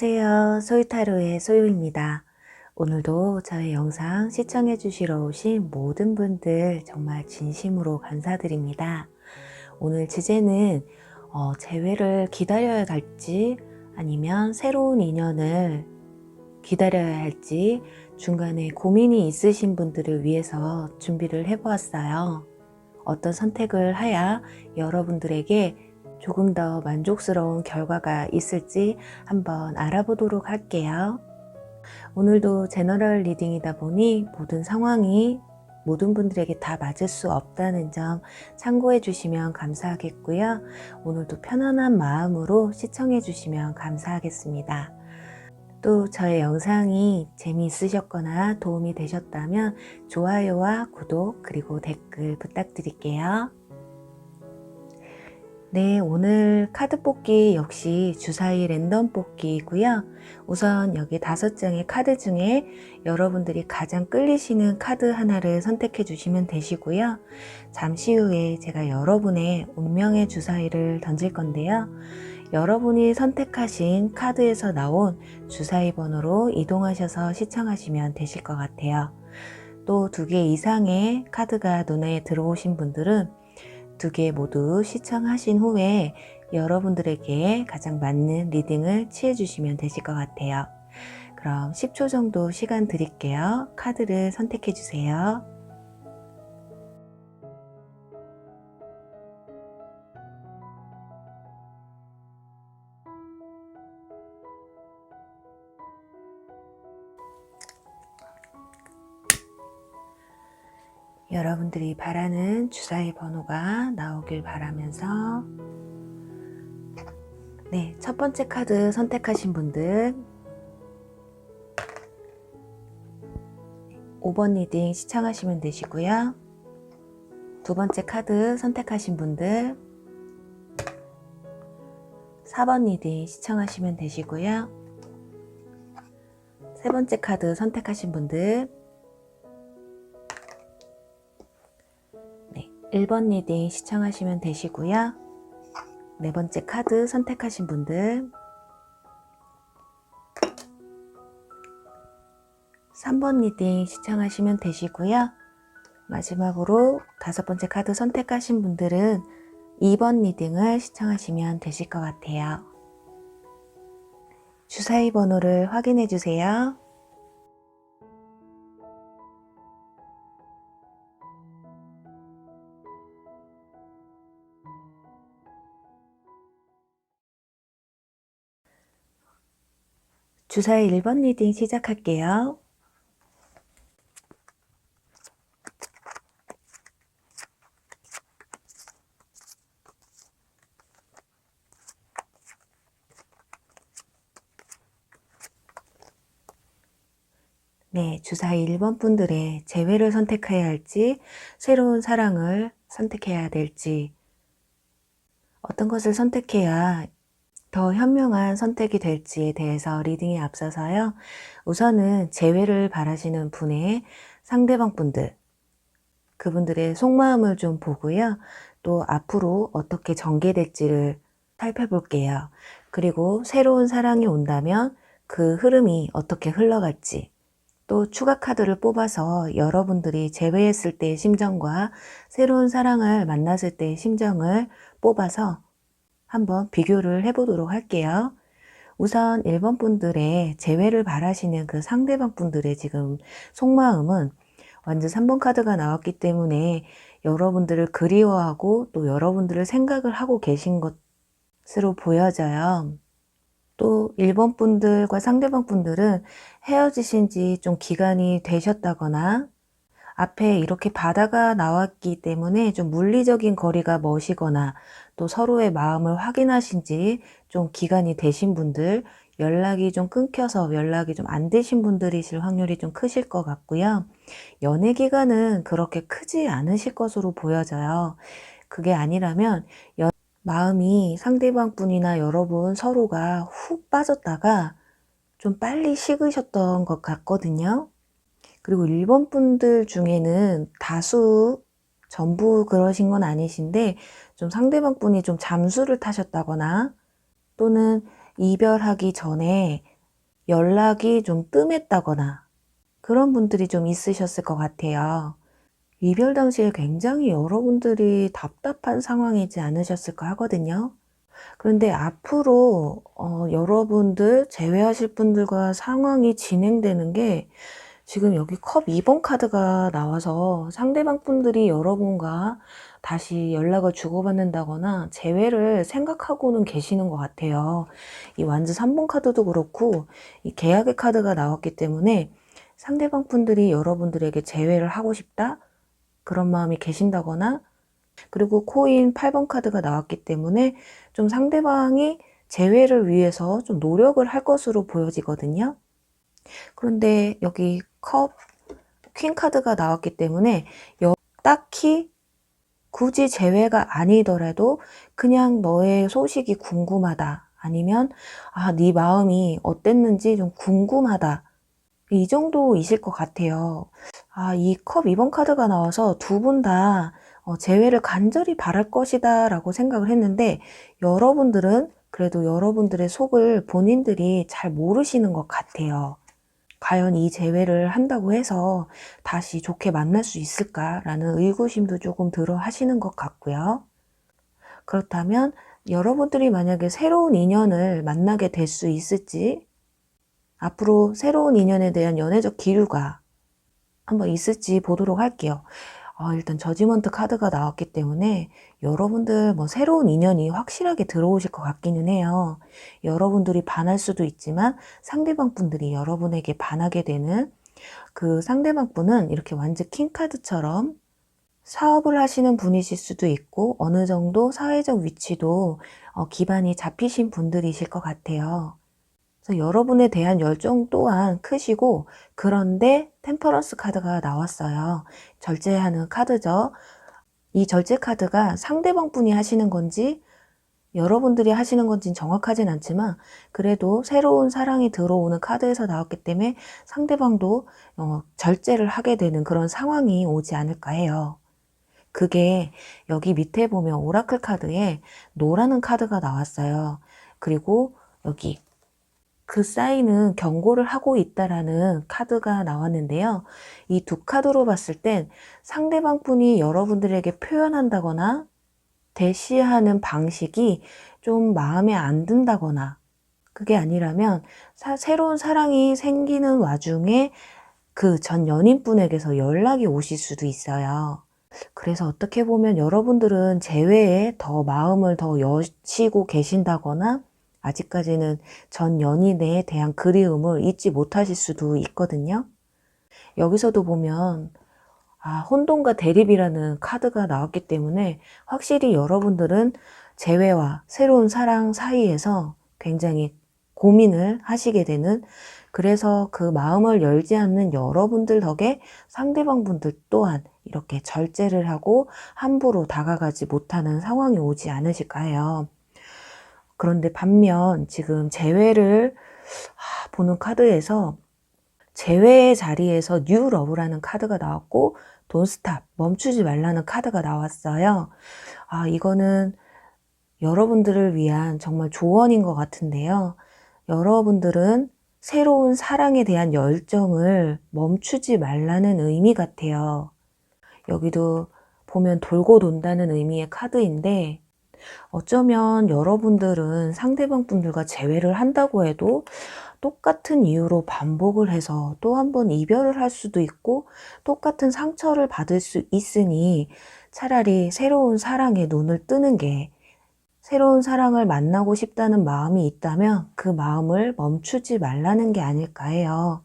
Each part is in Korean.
안녕하세요. 소유타로의 소유입니다. 오늘도 저의 영상 시청해 주시러 오신 모든 분들 정말 진심으로 감사드립니다. 오늘 주제는 재회를 기다려야 할지 아니면 새로운 인연을 기다려야 할지 중간에 고민이 있으신 분들을 위해서 준비를 해보았어요. 어떤 선택을 해야 여러분들에게 조금 더 만족스러운 결과가 있을지 한번 알아보도록 할게요. 오늘도 제너럴 리딩이다 보니 모든 상황이 모든 분들에게 다 맞을 수 없다는 점 참고해 주시면 감사하겠고요. 오늘도 편안한 마음으로 시청해 주시면 감사하겠습니다. 또 저의 영상이 재미있으셨거나 도움이 되셨다면 좋아요와 구독 그리고 댓글 부탁드릴게요. 네, 오늘 카드 뽑기 역시 주사위 랜덤 뽑기이고요. 우선 여기 5장의 카드 중에 여러분들이 가장 끌리시는 카드 하나를 선택해 주시면 되시고요. 잠시 후에 제가 여러분의 운명의 주사위를 던질 건데요. 여러분이 선택하신 카드에서 나온 주사위 번호로 이동하셔서 시청하시면 되실 것 같아요. 또 2개 이상의 카드가 눈에 들어오신 분들은 2개 모두 시청하신 후에 여러분들에게 가장 맞는 리딩을 취해 주시면 되실 것 같아요. 그럼 10초 정도 시간 드릴게요. 카드를 선택해 주세요. 여러분들이 바라는 주사위 번호가 나오길 바라면서 네, 첫 번째 카드 선택하신 분들 5번 리딩 시청하시면 되시고요. 두 번째 카드 선택하신 분들 4번 리딩 시청하시면 되시고요. 세 번째 카드 선택하신 분들 1번 리딩 시청하시면 되시고요. 네 번째 카드 선택하신 분들 3번 리딩 시청하시면 되시고요. 마지막으로 5번째 카드 선택하신 분들은 2번 리딩을 시청하시면 되실 것 같아요. 주사위 번호를 확인해 주세요. 주사위 1번 리딩 시작할게요. 네, 주사위 1번 분들의 재회를 선택해야 할지 새로운 사랑을 선택해야 될지 어떤 것을 선택해야 더 현명한 선택이 될지에 대해서 리딩에 앞서서요. 우선은 재회를 바라시는 분의 상대방 분들, 그분들의 속마음을 좀 보고요. 또 앞으로 어떻게 전개될지를 살펴볼게요. 그리고 새로운 사랑이 온다면 그 흐름이 어떻게 흘러갈지, 또 추가 카드를 뽑아서 여러분들이 재회했을 때의 심정과 새로운 사랑을 만났을 때의 심정을 뽑아서 한번 비교를 해보도록 할게요. 우선 1번 분들의 재회를 바라시는 그 상대방 분들의 지금 속마음은 완전 3번 카드가 나왔기 때문에 여러분들을 그리워하고 또 여러분들을 생각을 하고 계신 것으로 보여져요. 또 1번 분들과 상대방 분들은 헤어지신 지 좀 기간이 되셨다거나 앞에 이렇게 바다가 나왔기 때문에 좀 물리적인 거리가 머시거나 또 서로의 마음을 확인하신 지 좀 기간이 되신 분들, 연락이 좀 끊겨서 연락이 좀 안 되신 분들이실 확률이 좀 크실 것 같고요. 연애 기간은 그렇게 크지 않으실 것으로 보여져요. 그게 아니라면 마음이 상대방 분이나 여러분 서로가 훅 빠졌다가 좀 빨리 식으셨던 것 같거든요. 그리고 1번 분들 중에는 다수 전부 그러신 건 아니신데 좀 상대방 분이 좀 잠수를 타셨다거나 또는 이별하기 전에 연락이 좀 뜸했다거나 그런 분들이 좀 있으셨을 것 같아요. 이별 당시에 굉장히 여러분들이 답답한 상황이지 않으셨을까 하거든요. 그런데 앞으로 여러분들 제외하실 분들과 상황이 진행되는 게 지금 여기 컵 2번 카드가 나와서 상대방 분들이 여러분과 다시 연락을 주고받는다거나 재회를 생각하고는 계시는 것 같아요. 이 완즈 3번 카드도 그렇고 이 계약의 카드가 나왔기 때문에 상대방 분들이 여러분들에게 재회를 하고 싶다? 그런 마음이 계신다거나, 그리고 코인 8번 카드가 나왔기 때문에 좀 상대방이 재회를 위해서 좀 노력을 할 것으로 보여지거든요. 그런데 여기 컵, 퀸 카드가 나왔기 때문에 딱히 굳이 재회가 아니더라도 그냥 너의 소식이 궁금하다. 아니면 네 마음이 어땠는지 좀 궁금하다. 이 정도이실 것 같아요. 이 컵 2번 카드가 나와서 두 분 다 재회를 간절히 바랄 것이다 라고 생각을 했는데, 여러분들은 그래도 여러분들의 속을 본인들이 잘 모르시는 것 같아요. 과연 이 재회를 한다고 해서 다시 좋게 만날 수 있을까라는 의구심도 조금 들어 하시는 것 같고요. 그렇다면 여러분들이 만약에 새로운 인연을 만나게 될 수 있을지, 앞으로 새로운 인연에 대한 연애적 기류가 한번 있을지 보도록 할게요. 일단 저지먼트 카드가 나왔기 때문에 여러분들 새로운 인연이 확실하게 들어오실 것 같기는 해요. 여러분들이 반할 수도 있지만 상대방 분들이 여러분에게 반하게 되는, 그 상대방 분은 이렇게 완전 킹 카드처럼 사업을 하시는 분이실 수도 있고 어느 정도 사회적 위치도 기반이 잡히신 분들이실 것 같아요. 그래서 여러분에 대한 열정 또한 크시고, 그런데 템퍼런스 카드가 나왔어요. 절제하는 카드죠. 이 절제 카드가 상대방 분이 하시는 건지 여러분들이 하시는 건지는 정확하진 않지만 그래도 새로운 사랑이 들어오는 카드에서 나왔기 때문에 상대방도 절제를 하게 되는 그런 상황이 오지 않을까 해요. 그게 여기 밑에 보면 오라클 카드에 노라는 카드가 나왔어요. 그리고 여기 그 사인은 경고를 하고 있다라는 카드가 나왔는데요. 이 두 카드로 봤을 땐 상대방 분이 여러분들에게 표현한다거나 대시하는 방식이 좀 마음에 안 든다거나, 그게 아니라면 새로운 사랑이 생기는 와중에 그 전 연인분에게서 연락이 오실 수도 있어요. 그래서 어떻게 보면 여러분들은 재회에 더 마음을 더 여시고 계신다거나 아직까지는 전 연인에 대한 그리움을 잊지 못하실 수도 있거든요. 여기서도 보면 혼돈과 대립이라는 카드가 나왔기 때문에 확실히 여러분들은 재회와 새로운 사랑 사이에서 굉장히 고민을 하시게 되는, 그래서 그 마음을 열지 않는 여러분들 덕에 상대방 분들 또한 이렇게 절제를 하고 함부로 다가가지 못하는 상황이 오지 않으실까 해요. 그런데 반면 지금 재회를 보는 카드에서 재회의 자리에서 뉴 러브라는 카드가 나왔고 Don't stop, 멈추지 말라는 카드가 나왔어요. 이거는 여러분들을 위한 정말 조언인 것 같은데요. 여러분들은 새로운 사랑에 대한 열정을 멈추지 말라는 의미 같아요. 여기도 보면 돌고 돈다는 의미의 카드인데, 어쩌면 여러분들은 상대방 분들과 재회를 한다고 해도 똑같은 이유로 반복을 해서 또 한 번 이별을 할 수도 있고 똑같은 상처를 받을 수 있으니 차라리 새로운 사랑에 눈을 뜨는 게, 새로운 사랑을 만나고 싶다는 마음이 있다면 그 마음을 멈추지 말라는 게 아닐까 해요.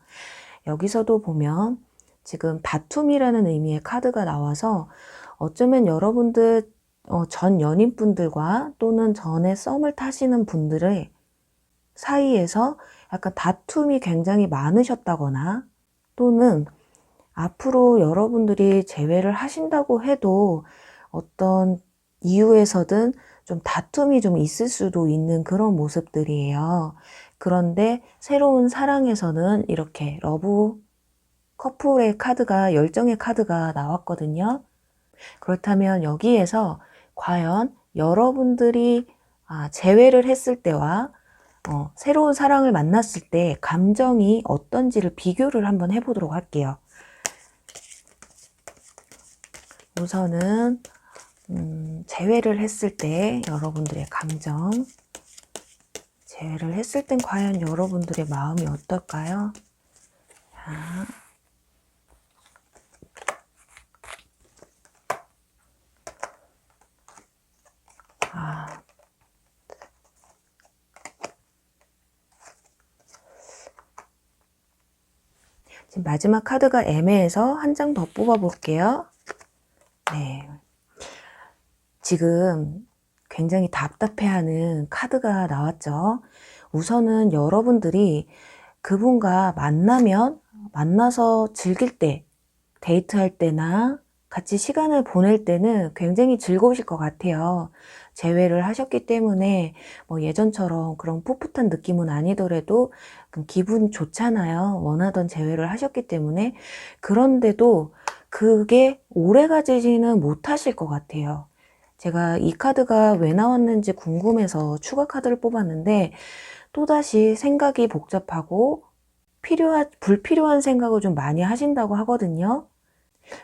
여기서도 보면 지금 다툼이라는 의미의 카드가 나와서 어쩌면 여러분들 전 연인분들과 또는 전에 썸을 타시는 분들의 사이에서 약간 다툼이 굉장히 많으셨다거나, 또는 앞으로 여러분들이 재회를 하신다고 해도 어떤 이유에서든 좀 다툼이 좀 있을 수도 있는 그런 모습들이에요. 그런데 새로운 사랑에서는 이렇게 러브 커플의 카드가, 열정의 카드가 나왔거든요. 그렇다면 여기에서 과연 여러분들이 재회를 했을 때와 새로운 사랑을 만났을 때 감정이 어떤지를 비교를 한번 해보도록 할게요. 우선은 재회를 했을 때 여러분들의 감정, 재회를 했을 땐 과연 여러분들의 마음이 어떨까요? 자, 지금 마지막 카드가 애매해서 한 장 더 뽑아 볼게요. 네. 지금 굉장히 답답해하는 카드가 나왔죠. 우선은 여러분들이 그분과 만나서 즐길 때, 데이트할 때나 같이 시간을 보낼 때는 굉장히 즐거우실 것 같아요. 재회를 하셨기 때문에 뭐 예전처럼 그런 풋풋한 느낌은 아니더라도 기분 좋잖아요. 원하던 재회를 하셨기 때문에. 그런데도 그게 오래 가지지는 못하실 것 같아요. 제가 이 카드가 왜 나왔는지 궁금해서 추가 카드를 뽑았는데 또다시 생각이 복잡하고 불필요한 생각을 좀 많이 하신다고 하거든요.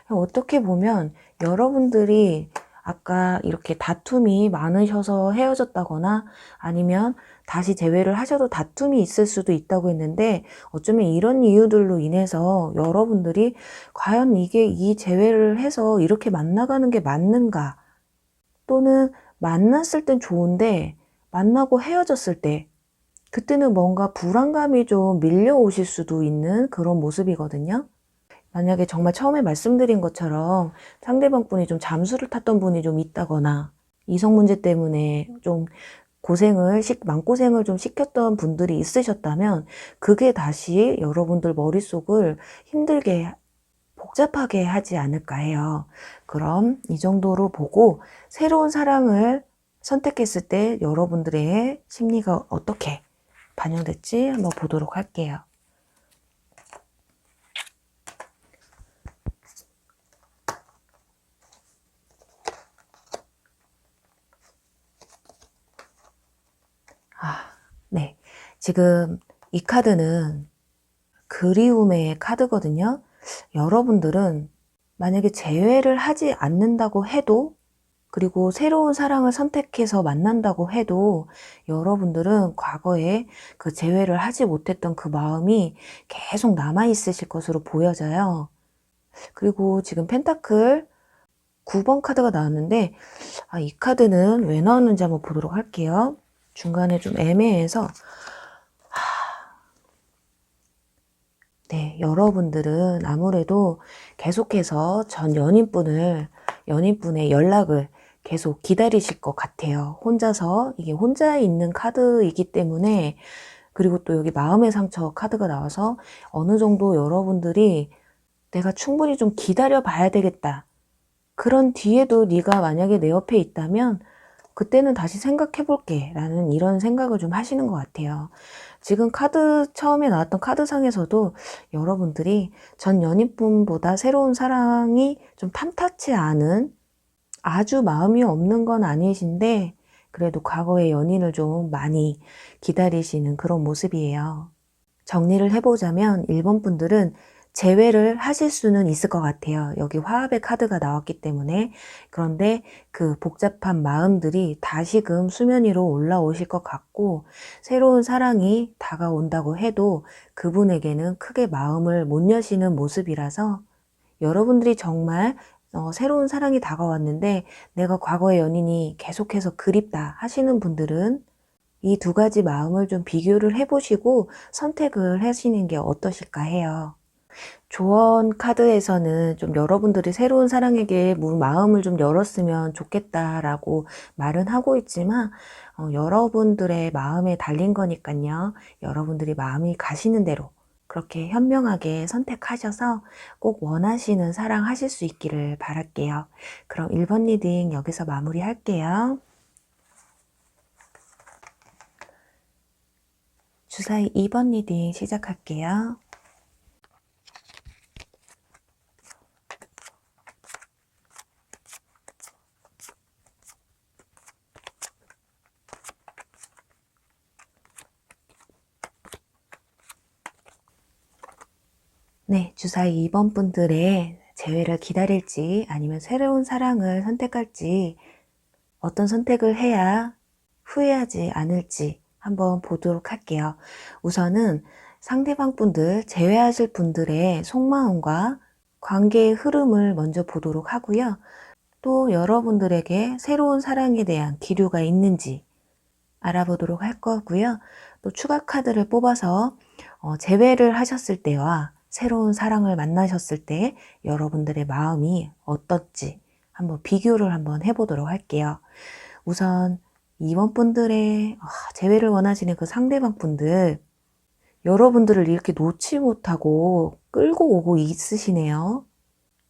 어떻게 보면 여러분들이 아까 이렇게 다툼이 많으셔서 헤어졌다거나 아니면 다시 재회를 하셔도 다툼이 있을 수도 있다고 했는데 어쩌면 이런 이유들로 인해서 여러분들이 과연 이게 이 재회를 해서 이렇게 만나가는 게 맞는가, 또는 만났을 땐 좋은데 만나고 헤어졌을 때 그때는 뭔가 불안감이 좀 밀려오실 수도 있는 그런 모습이거든요. 만약에 정말 처음에 말씀드린 것처럼 상대방 분이 좀 잠수를 탔던 분이 좀 있다거나 이성 문제 때문에 좀 마음고생을 좀 시켰던 분들이 있으셨다면 그게 다시 여러분들 머릿속을 힘들게 복잡하게 하지 않을까 해요. 그럼 이 정도로 보고 새로운 사랑을 선택했을 때 여러분들의 심리가 어떻게 반영될지 한번 보도록 할게요. 네. 지금 이 카드는 그리움의 카드거든요. 여러분들은 만약에 재회를 하지 않는다고 해도, 그리고 새로운 사랑을 선택해서 만난다고 해도 여러분들은 과거에 그 재회를 하지 못했던 그 마음이 계속 남아있으실 것으로 보여져요. 그리고 지금 펜타클 9번 카드가 나왔는데 이 카드는 왜 나왔는지 한번 보도록 할게요. 중간에 좀 애매해서. 네, 여러분들은 아무래도 계속해서 연인분의 연락을 계속 기다리실 것 같아요. 이게 혼자 있는 카드이기 때문에. 그리고 또 여기 마음의 상처 카드가 나와서 어느 정도 여러분들이 내가 충분히 좀 기다려 봐야 되겠다, 그런 뒤에도 네가 만약에 내 옆에 있다면 그때는 다시 생각해 볼게 라는 이런 생각을 좀 하시는 것 같아요. 지금 처음에 나왔던 카드상에서도 여러분들이 전 연인분보다 새로운 사랑이 좀 탐탁치 않은, 아주 마음이 없는 건 아니신데 그래도 과거의 연인을 좀 많이 기다리시는 그런 모습이에요. 정리를 해보자면 1번 분들은 재회를 하실 수는 있을 것 같아요. 여기 화합의 카드가 나왔기 때문에. 그런데 그 복잡한 마음들이 다시금 수면 위로 올라오실 것 같고, 새로운 사랑이 다가온다고 해도 그분에게는 크게 마음을 못 여시는 모습이라서 여러분들이 정말 새로운 사랑이 다가왔는데 내가 과거의 연인이 계속해서 그립다 하시는 분들은 이 두 가지 마음을 좀 비교를 해보시고 선택을 하시는 게 어떠실까 해요. 조언 카드에서는 좀 여러분들이 새로운 사랑에게 마음을 좀 열었으면 좋겠다라고 말은 하고 있지만 여러분들의 마음에 달린 거니까요. 여러분들이 마음이 가시는 대로 그렇게 현명하게 선택하셔서 꼭 원하시는 사랑 하실 수 있기를 바랄게요. 그럼 1번 리딩 여기서 마무리할게요. 주사위 2번 리딩 시작할게요. 네, 주사위 2번 분들의 재회를 기다릴지 아니면 새로운 사랑을 선택할지 어떤 선택을 해야 후회하지 않을지 한번 보도록 할게요. 우선은 상대방 분들, 재회하실 분들의 속마음과 관계의 흐름을 먼저 보도록 하고요. 또 여러분들에게 새로운 사랑에 대한 기류가 있는지 알아보도록 할 거고요. 또 추가 카드를 뽑아서 재회를 하셨을 때와 새로운 사랑을 만나셨을 때 여러분들의 마음이 어떨지 한번 비교를 한번 해보도록 할게요. 우선 2번 분들의 재회를 원하시는 그 상대방 분들, 여러분들을 이렇게 놓지 못하고 끌고 오고 있으시네요.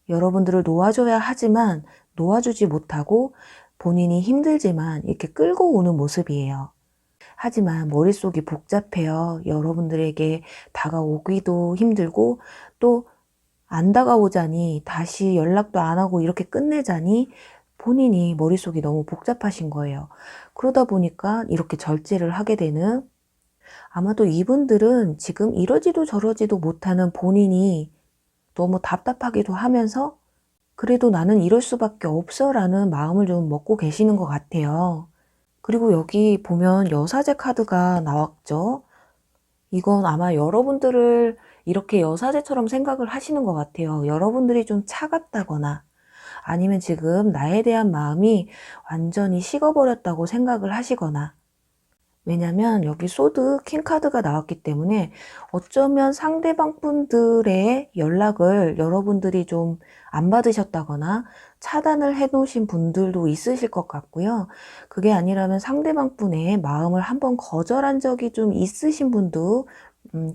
여러분들을 놓아줘야 하지만 놓아주지 못하고 본인이 힘들지만 이렇게 끌고 오는 모습이에요. 하지만 머릿속이 복잡해요. 여러분들에게 다가오기도 힘들고 또 안 다가오자니 다시 연락도 안 하고 이렇게 끝내자니 본인이 머릿속이 너무 복잡하신 거예요. 그러다 보니까 이렇게 절제를 하게 되는, 아마도 이분들은 지금 이러지도 저러지도 못하는 본인이 너무 답답하기도 하면서 그래도 나는 이럴 수밖에 없어 라는 마음을 좀 먹고 계시는 것 같아요. 그리고 여기 보면 여사제 카드가 나왔죠. 이건 아마 여러분들을 이렇게 여사제처럼 생각을 하시는 것 같아요. 여러분들이 좀 차갑다거나 아니면 지금 나에 대한 마음이 완전히 식어버렸다고 생각을 하시거나, 왜냐면 여기 소드 킹 카드가 나왔기 때문에 어쩌면 상대방 분들의 연락을 여러분들이 좀 안 받으셨다거나 차단을 해 놓으신 분들도 있으실 것 같고요. 그게 아니라면 상대방 분의 마음을 한번 거절한 적이 좀 있으신 분도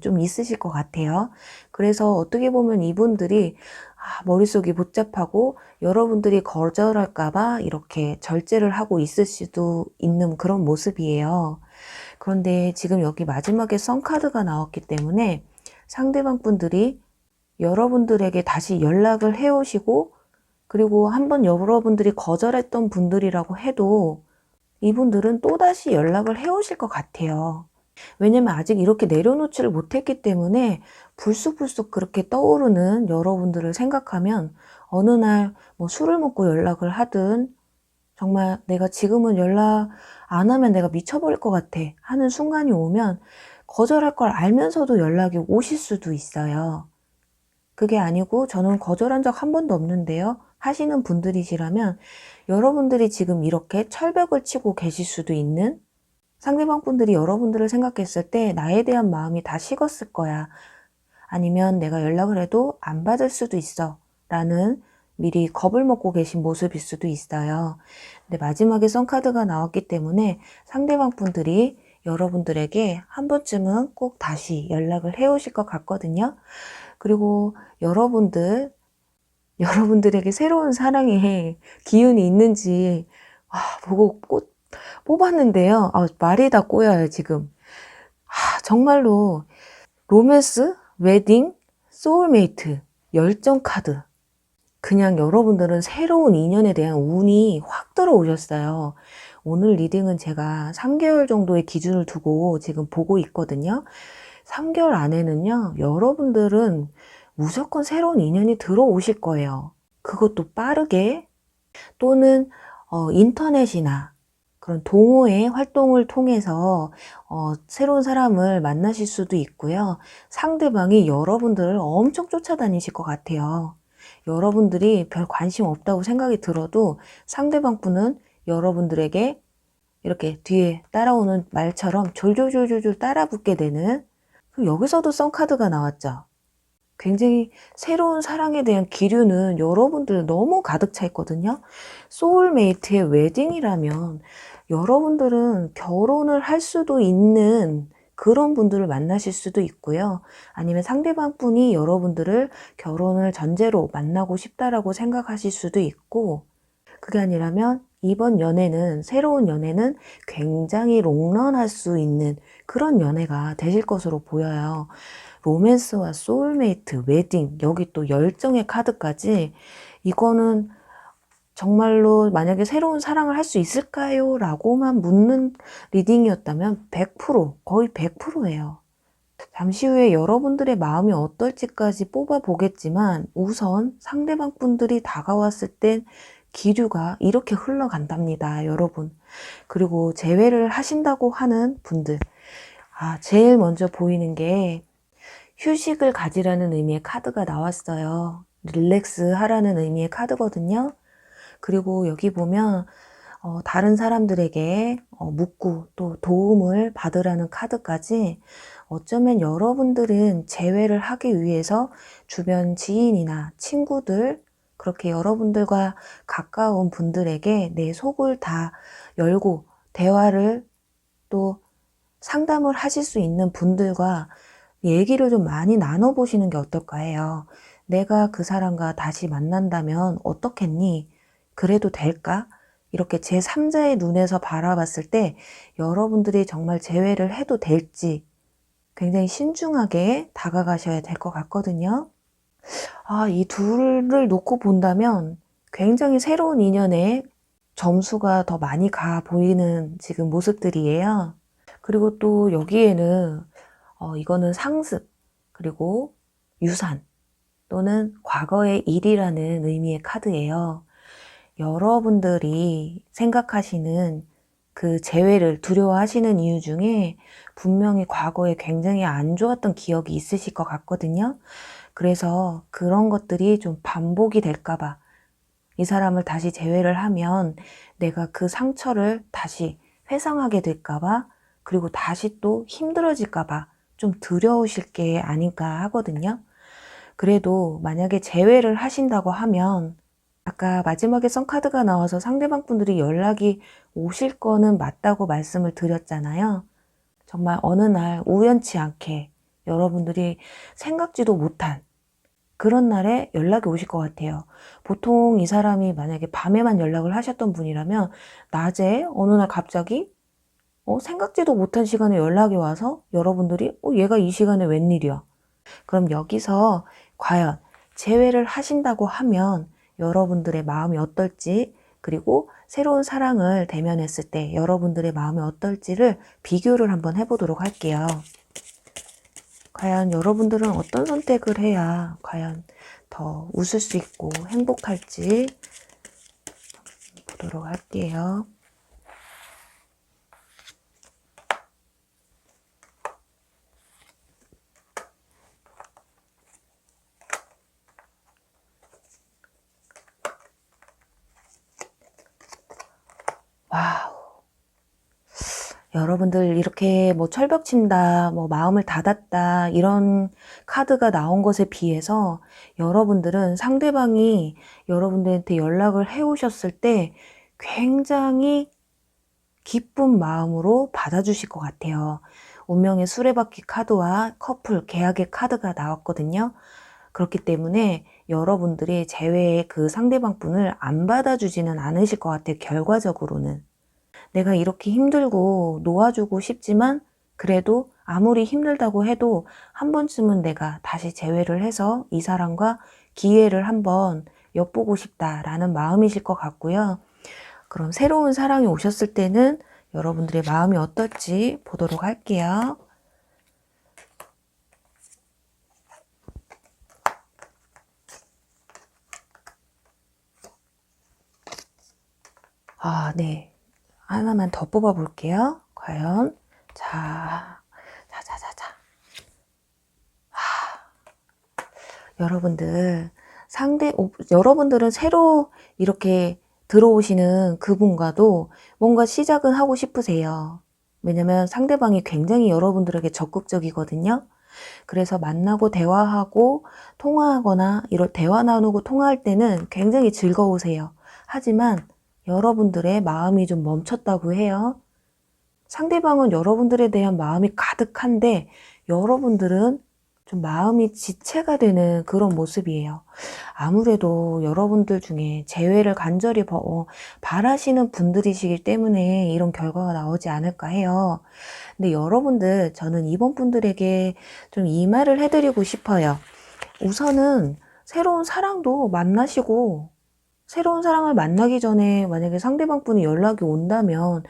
좀 있으실 것 같아요. 그래서 어떻게 보면 이분들이 머릿속이 복잡하고 여러분들이 거절할까 봐 이렇게 절제를 하고 있을 수도 있는 그런 모습이에요. 그런데 지금 여기 마지막에 썬카드가 나왔기 때문에 상대방 분들이 여러분들에게 다시 연락을 해 오시고, 그리고 한번 여러분들이 거절했던 분들이라고 해도 이분들은 또다시 연락을 해 오실 것 같아요. 왜냐면 아직 이렇게 내려놓지를 못했기 때문에 불쑥불쑥 그렇게 떠오르는 여러분들을 생각하면 어느 날 뭐 술을 먹고 연락을 하든 정말 내가 지금은 연락 안 하면 내가 미쳐버릴 것 같아 하는 순간이 오면 거절할 걸 알면서도 연락이 오실 수도 있어요. 그게 아니고 저는 거절한 적 한 번도 없는데요 하시는 분들이시라면 여러분들이 지금 이렇게 철벽을 치고 계실 수도 있는, 상대방 분들이 여러분들을 생각했을 때 나에 대한 마음이 다 식었을 거야. 아니면 내가 연락을 해도 안 받을 수도 있어. 라는 미리 겁을 먹고 계신 모습일 수도 있어요. 근데 마지막에 썬카드가 나왔기 때문에 상대방 분들이 여러분들에게 한 번쯤은 꼭 다시 연락을 해 오실 것 같거든요. 그리고 여러분들에게 새로운 사랑의 기운이 있는지 보고 뽑았는데요. 말이 다 꼬여요, 지금. 정말로 로맨스, 웨딩, 소울메이트, 열정 카드. 그냥 여러분들은 새로운 인연에 대한 운이 확 들어오셨어요. 오늘 리딩은 제가 3개월 정도의 기준을 두고 지금 보고 있거든요. 3개월 안에는요, 여러분들은 무조건 새로운 인연이 들어오실 거예요. 그것도 빠르게, 또는 인터넷이나 그런 동호회 활동을 통해서 새로운 사람을 만나실 수도 있고요. 상대방이 여러분들을 엄청 쫓아다니실 것 같아요. 여러분들이 별 관심 없다고 생각이 들어도 상대방 분은 여러분들에게 이렇게 뒤에 따라오는 말처럼 졸졸졸졸 따라붙게 되는, 여기서도 썬카드가 나왔죠. 굉장히 새로운 사랑에 대한 기류는 여러분들 너무 가득 차 있거든요. 소울메이트의 웨딩이라면 여러분들은 결혼을 할 수도 있는 그런 분들을 만나실 수도 있고요. 아니면 상대방 분이 여러분들을 결혼을 전제로 만나고 싶다라고 생각하실 수도 있고, 그게 아니라면 이번 연애는, 새로운 연애는 굉장히 롱런할 수 있는 그런 연애가 되실 것으로 보여요. 로맨스와 소울메이트, 웨딩, 여기 또 열정의 카드까지, 이거는 정말로 만약에 새로운 사랑을 할 수 있을까요? 라고만 묻는 리딩이었다면 100%, 거의 100%예요. 잠시 후에 여러분들의 마음이 어떨지까지 뽑아보겠지만 우선 상대방 분들이 다가왔을 땐 기류가 이렇게 흘러간답니다, 여러분. 그리고 재회를 하신다고 하는 분들, 제일 먼저 보이는 게 휴식을 가지라는 의미의 카드가 나왔어요. 릴렉스 하라는 의미의 카드거든요. 그리고 여기 보면 다른 사람들에게 묻고 또 도움을 받으라는 카드까지, 어쩌면 여러분들은 재회를 하기 위해서 주변 지인이나 친구들, 그렇게 여러분들과 가까운 분들에게 내 속을 다 열고 대화를 또 상담을 하실 수 있는 분들과 얘기를 좀 많이 나눠보시는 게 어떨까 해요. 내가 그 사람과 다시 만난다면 어떻겠니? 그래도 될까? 이렇게 제3자의 눈에서 바라봤을 때 여러분들이 정말 재회를 해도 될지 굉장히 신중하게 다가가셔야 될 것 같거든요. 이 둘을 놓고 본다면 굉장히 새로운 인연에 점수가 더 많이 가 보이는 지금 모습들이에요. 그리고 또 여기에는 이거는 상습, 그리고 유산, 또는 과거의 일이라는 의미의 카드예요. 여러분들이 생각하시는 그 재회를 두려워하시는 이유 중에 분명히 과거에 굉장히 안 좋았던 기억이 있으실 것 같거든요. 그래서 그런 것들이 좀 반복이 될까봐, 이 사람을 다시 재회를 하면 내가 그 상처를 다시 회상하게 될까봐, 그리고 다시 또 힘들어질까봐 좀 두려우실 게 아닐까 하거든요. 그래도 만약에 재회를 하신다고 하면, 아까 마지막에 선카드가 나와서 상대방 분들이 연락이 오실 거는 맞다고 말씀을 드렸잖아요. 정말 어느 날 우연치 않게 여러분들이 생각지도 못한 그런 날에 연락이 오실 것 같아요. 보통 이 사람이 만약에 밤에만 연락을 하셨던 분이라면 낮에 어느 날 갑자기 생각지도 못한 시간에 연락이 와서 여러분들이 얘가 이 시간에 웬일이야? 그럼 여기서 과연 재회를 하신다고 하면 여러분들의 마음이 어떨지, 그리고 새로운 사랑을 대면했을 때 여러분들의 마음이 어떨지를 비교를 한번 해보도록 할게요. 과연 여러분들은 어떤 선택을 해야 과연 더 웃을 수 있고 행복할지 보도록 할게요. 와우. 여러분들 이렇게 철벽 친다, 마음을 닫았다, 이런 카드가 나온 것에 비해서 여러분들은 상대방이 여러분들한테 연락을 해오셨을 때 굉장히 기쁜 마음으로 받아주실 것 같아요. 운명의 수레바퀴 카드와 커플, 계약의 카드가 나왔거든요. 그렇기 때문에 여러분들이 재회의 그 상대방 분을 안 받아주지는 않으실 것 같아요, 결과적으로는. 내가 이렇게 힘들고 놓아주고 싶지만 그래도 아무리 힘들다고 해도 한 번쯤은 내가 다시 재회를 해서 이 사람과 기회를 한번 엿보고 싶다라는 마음이실 것 같고요. 그럼 새로운 사랑이 오셨을 때는 여러분들의 마음이 어떨지 보도록 할게요. 네. 하나만 더 뽑아 볼게요. 과연. 자. 여러분들은 새로 이렇게 들어오시는 그분과도 뭔가 시작은 하고 싶으세요. 왜냐면 상대방이 굉장히 여러분들에게 적극적이거든요. 그래서 만나고 대화하고 통화하거나 이런 대화 나누고 통화할 때는 굉장히 즐거우세요. 하지만 여러분들의 마음이 좀 멈췄다고 해요. 상대방은 여러분들에 대한 마음이 가득한데 여러분들은 좀 마음이 지체가 되는 그런 모습이에요. 아무래도 여러분들 중에 재회를 간절히 바라시는 분들이시기 때문에 이런 결과가 나오지 않을까 해요. 근데 여러분들, 저는 이번 분들에게 좀 이 말을 해드리고 싶어요. 우선은 새로운 사랑도 만나시고 새로운 사랑을 만나기 전에 만약에 상대방 분이 연락이 온다면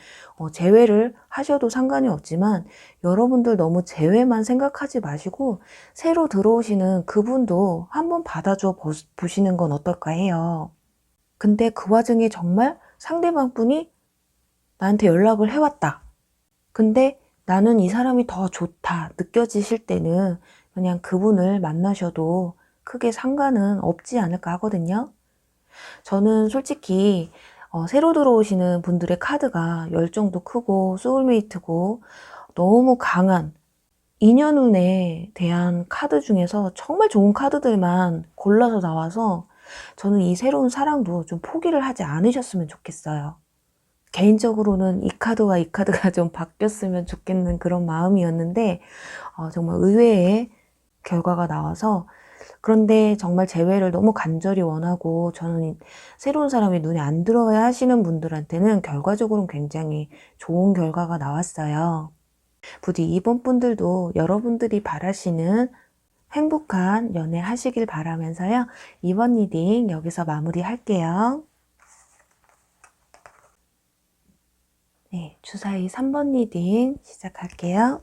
제외를 하셔도 상관이 없지만, 여러분들 너무 제외만 생각하지 마시고 새로 들어오시는 그분도 한번 받아줘 보시는 건 어떨까 해요. 근데 그 와중에 정말 상대방 분이 나한테 연락을 해왔다. 근데 나는 이 사람이 더 좋다 느껴지실 때는 그냥 그분을 만나셔도 크게 상관은 없지 않을까 하거든요. 저는 솔직히 새로 들어오시는 분들의 카드가 열정도 크고 소울메이트고 너무 강한 인연운에 대한 카드 중에서 정말 좋은 카드들만 골라서 나와서, 저는 이 새로운 사랑도 좀 포기를 하지 않으셨으면 좋겠어요. 개인적으로는 이 카드와 이 카드가 좀 바뀌었으면 좋겠는 그런 마음이었는데 정말 의외의 결과가 나와서, 그런데 정말 재회를 너무 간절히 원하고 저는 새로운 사람이 눈에 안 들어야 하시는 분들한테는 결과적으로는 굉장히 좋은 결과가 나왔어요. 부디 이번 분들도 여러분들이 바라시는 행복한 연애 하시길 바라면서요. 이번 리딩 여기서 마무리할게요. 네, 주사위 3번 리딩 시작할게요.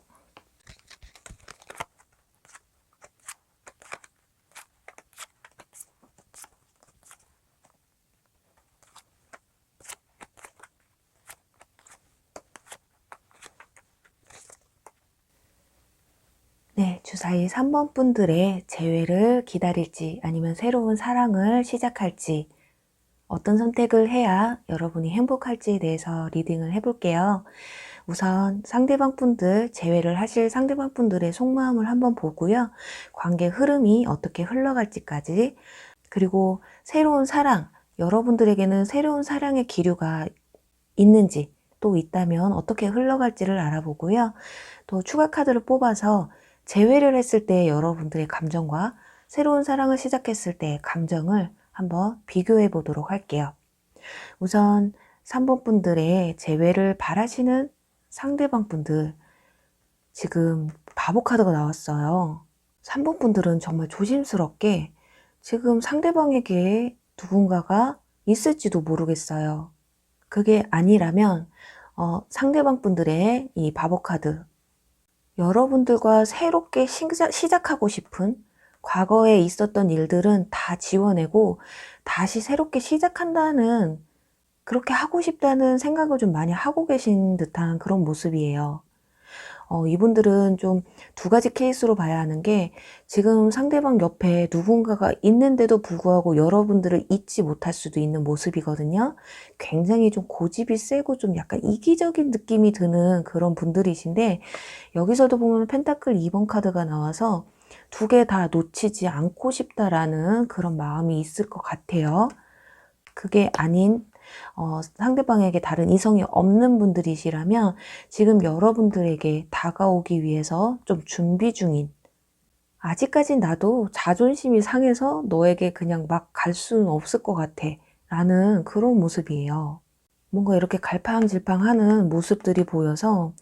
네, 주사위 3번 분들의 재회를 기다릴지 아니면 새로운 사랑을 시작할지, 어떤 선택을 해야 여러분이 행복할지에 대해서 리딩을 해볼게요. 우선 상대방 분들, 재회를 하실 상대방 분들의 속마음을 한번 보고요. 관계 흐름이 어떻게 흘러갈지까지, 그리고 새로운 사랑, 여러분들에게는 새로운 사랑의 기류가 있는지, 또 있다면 어떻게 흘러갈지를 알아보고요. 또 추가 카드를 뽑아서 재회를 했을 때 여러분들의 감정과 새로운 사랑을 시작했을 때의 감정을 한번 비교해 보도록 할게요. 우선 3번 분들의 재회를 바라시는 상대방 분들, 지금 바보 카드가 나왔어요. 3번 분들은 정말 조심스럽게 지금 상대방에게 누군가가 있을지도 모르겠어요. 그게 아니라면 상대방 분들의 이 바보 카드, 여러분들과 새롭게 시작하고 싶은, 과거에 있었던 일들은 다 지워내고 다시 새롭게 시작한다는, 그렇게 하고 싶다는 생각을 좀 많이 하고 계신 듯한 그런 모습이에요. 이분들은 좀 두 가지 케이스로 봐야 하는 게, 지금 상대방 옆에 누군가가 있는데도 불구하고 여러분들을 잊지 못할 수도 있는 모습이거든요. 굉장히 좀 고집이 세고 좀 약간 이기적인 느낌이 드는 그런 분들이신데, 여기서도 보면 펜타클 2번 카드가 나와서 두 개 다 놓치지 않고 싶다라는 그런 마음이 있을 것 같아요. 그게 아닌 상대방에게 다른 이성이 없는 분들이시라면 지금 여러분들에게 다가오기 위해서 좀 준비 중인, 아직까진 나도 자존심이 상해서 너에게 그냥 막 갈 수는 없을 것 같아 라는 그런 모습이에요. 뭔가 이렇게 갈팡질팡하는 모습들이 보여서,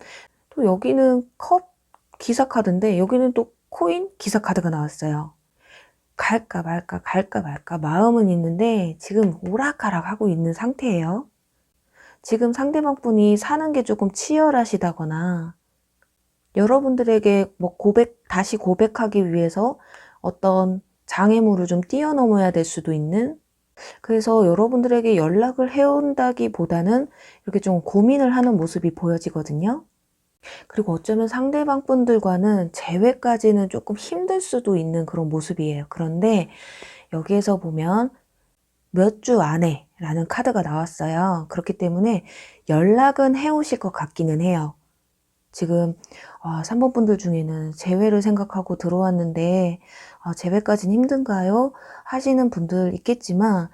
또 여기는 컵 기사 카드인데 여기는 또 코인 기사 카드가 나왔어요. 갈까 말까 갈까 말까 마음은 있는데 지금 오락가락 하고 있는 상태예요. 지금 상대방 분이 사는 게 조금 치열하시다거나, 여러분들에게 뭐 다시 고백하기 위해서 어떤 장애물을 좀 뛰어넘어야 될 수도 있는, 그래서 여러분들에게 연락을 해온다기보다는 이렇게 좀 고민을 하는 모습이 보여지거든요. 그리고 어쩌면 상대방 분들과는 재회까지는 조금 힘들 수도 있는 그런 모습이에요. 그런데 여기에서 보면 몇 주 안에 라는 카드가 나왔어요. 그렇기 때문에 연락은 해오실 것 같기는 해요. 지금 3번 분들 중에는 재회를 생각하고 들어왔는데 재회까지는 힘든가요? 하시는 분들 있겠지만,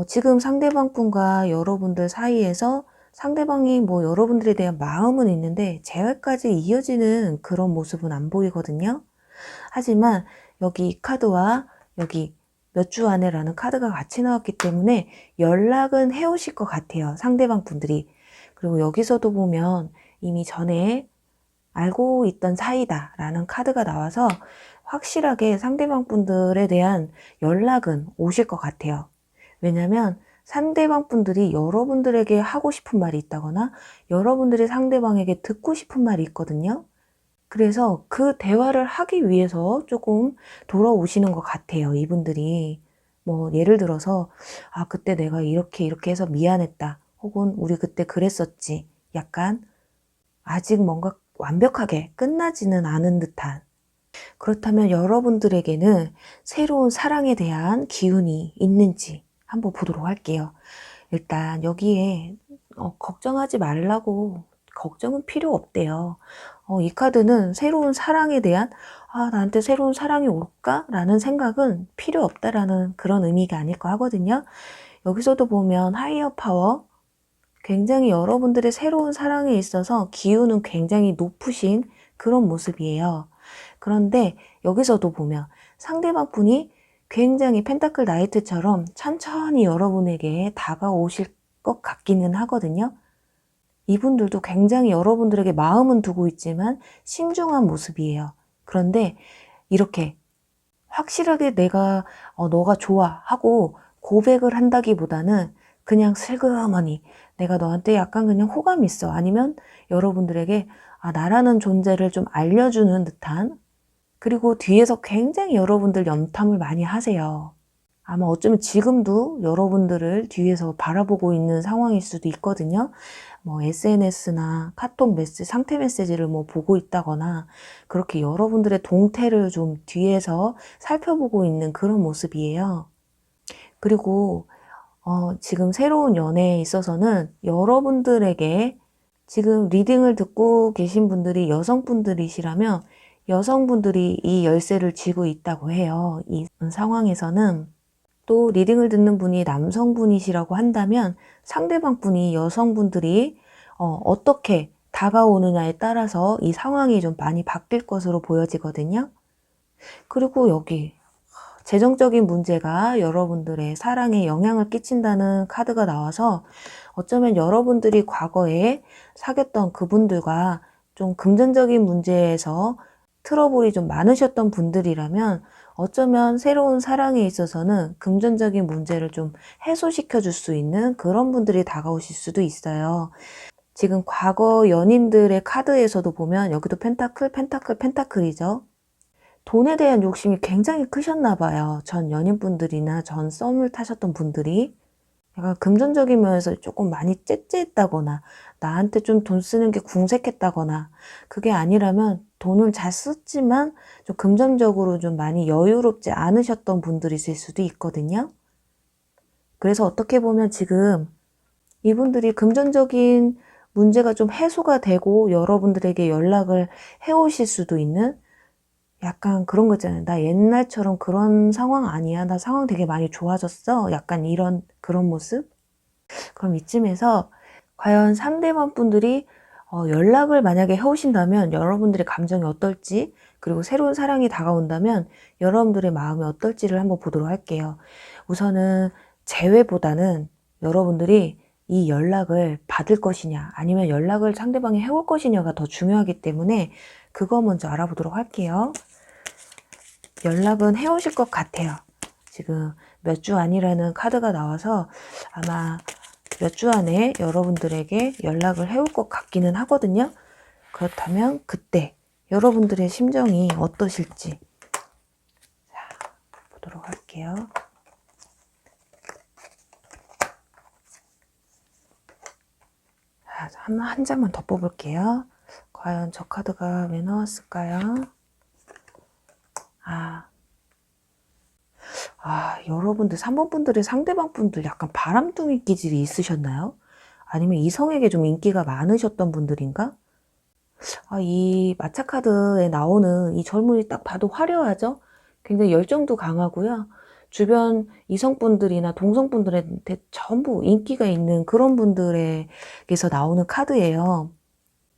지금 상대방 분과 여러분들 사이에서 상대방이 뭐 여러분들에 대한 마음은 있는데 재회까지 이어지는 그런 모습은 안 보이거든요. 하지만 여기 이 카드와 여기 몇 주 안에라는 카드가 같이 나왔기 때문에 연락은 해오실 것 같아요, 상대방 분들이. 그리고 여기서도 보면 이미 전에 알고 있던 사이다 라는 카드가 나와서 확실하게 상대방 분들에 대한 연락은 오실 것 같아요. 왜냐면 상대방 분들이 여러분들에게 하고 싶은 말이 있다거나 여러분들이 상대방에게 듣고 싶은 말이 있거든요. 그래서 그 대화를 하기 위해서 조금 돌아오시는 것 같아요, 이분들이. 뭐 예를 들어서 "아 그때 내가 이렇게 이렇게 해서 미안했다." 혹은 "우리 그때 그랬었지." 약간 아직 뭔가 완벽하게 끝나지는 않은 듯한. 그렇다면 여러분들에게는 새로운 사랑에 대한 기운이 있는지 한번 보도록 할게요. 일단 여기에 걱정하지 말라고, 걱정은 필요 없대요. 이 카드는 새로운 사랑에 대한 '아 나한테 새로운 사랑이 올까?'라는 생각은 필요 없다라는 그런 의미가 아닐까 하거든요. 여기서도 보면 하이어 파워, 굉장히 여러분들의 새로운 사랑에 있어서 기운은 굉장히 높으신 그런 모습이에요. 그런데 여기서도 보면 상대방 분이 굉장히 펜타클 나이트처럼 천천히 여러분에게 다가오실 것 같기는 하거든요. 이분들도 굉장히 여러분들에게 마음은 두고 있지만 신중한 모습이에요. 그런데 이렇게 확실하게 내가 너가 좋아 하고 고백을 한다기보다는 그냥 슬그머니 내가 너한테 약간 그냥 호감이 있어, 아니면 여러분들에게 나라는 존재를 좀 알려주는 듯한, 그리고 뒤에서 굉장히 여러분들 염탐을 많이 하세요. 아마 어쩌면 지금도 여러분들을 뒤에서 바라보고 있는 상황일 수도 있거든요. 뭐 SNS나 카톡 메시지, 상태 메시지를 뭐 보고 있다거나 그렇게 여러분들의 동태를 좀 뒤에서 살펴보고 있는 그런 모습이에요. 그리고 지금 새로운 연애에 있어서는 여러분들에게 지금 리딩을 듣고 계신 분들이 여성분들이시라면 여성분들이 이 열쇠를 쥐고 있다고 해요. 이 상황에서는. 또 리딩을 듣는 분이 남성분이시라고 한다면 상대방 분이 여성분들이 어떻게 다가오느냐에 따라서 이 상황이 좀 많이 바뀔 것으로 보여지거든요. 그리고 여기 재정적인 문제가 여러분들의 사랑에 영향을 끼친다는 카드가 나와서 어쩌면 여러분들이 과거에 사귀었던 그분들과 좀 금전적인 문제에서 트러블이 좀 많으셨던 분들이라면 어쩌면 새로운 사랑에 있어서는 금전적인 문제를 좀 해소시켜 줄 수 있는 그런 분들이 다가오실 수도 있어요. 지금 과거 연인들의 카드에서도 보면 여기도 펜타클, 펜타클, 펜타클이죠. 돈에 대한 욕심이 굉장히 크셨나 봐요. 전 연인분들이나 전 썸을 타셨던 분들이. 약간 금전적인 면에서 조금 많이 째째했다거나 나한테 좀 돈 쓰는 게 궁색했다거나, 그게 아니라면 돈을 잘 썼지만 좀 금전적으로 좀 많이 여유롭지 않으셨던 분들이실 수도 있거든요. 그래서 어떻게 보면 지금 이분들이 금전적인 문제가 좀 해소가 되고 여러분들에게 연락을 해 오실 수도 있는, 약간 그런 거 있잖아요. "나 옛날처럼 그런 상황 아니야. 나 상황 되게 많이 좋아졌어." 약간 이런 그런 모습? 그럼 이쯤에서 과연 상대방 분들이 연락을 만약에 해 오신다면 여러분들의 감정이 어떨지, 그리고 새로운 사랑이 다가온다면 여러분들의 마음이 어떨지를 한번 보도록 할게요. 우선은 재회보다는 여러분들이 이 연락을 받을 것이냐 아니면 연락을 상대방이 해올 것이냐가 더 중요하기 때문에 그거 먼저 알아보도록 할게요. 연락은 해 오실 것 같아요. 지금 몇 주 안이라는 카드가 나와서 아마 몇 주 안에 여러분들에게 연락을 해올 것 같기는 하거든요. 그렇다면 그때 여러분들의 심정이 어떠실지 보도록 할게요. 한 장만 더 뽑을게요. 과연 저 카드가 왜 나왔을까요? 여러분들 3번 분들의 상대방 분들 약간 바람둥이 기질이 있으셨나요? 아니면 이성에게 좀 인기가 많으셨던 분들인가? 이 마차 카드에 나오는 이 젊은이 딱 봐도 화려하죠? 굉장히 열정도 강하고요. 주변 이성분들이나 동성분들한테 전부 인기가 있는 그런 분들에게서 나오는 카드예요.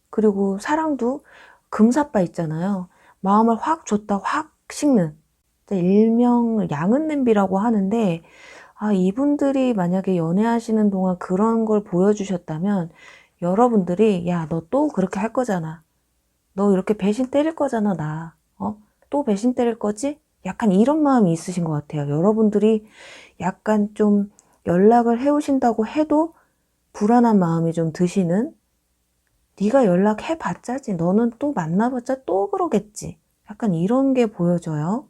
그리고 사랑도 금사빠 있잖아요. 마음을 확 줬다 확 식는, 일명 양은 냄비라고 하는데, 이분들이 만약에 연애하시는 동안 그런 걸 보여주셨다면 여러분들이 "야, 너 또 그렇게 할 거잖아. 너 이렇게 배신 때릴 거잖아, 나. 또 배신 때릴 거지?" 약간 이런 마음이 있으신 것 같아요. 여러분들이 약간 좀 연락을 해오신다고 해도 불안한 마음이 좀 드시는, 네가 연락해봤자지, 너는 또 만나봤자 또 그러겠지, 약간 이런 게 보여져요.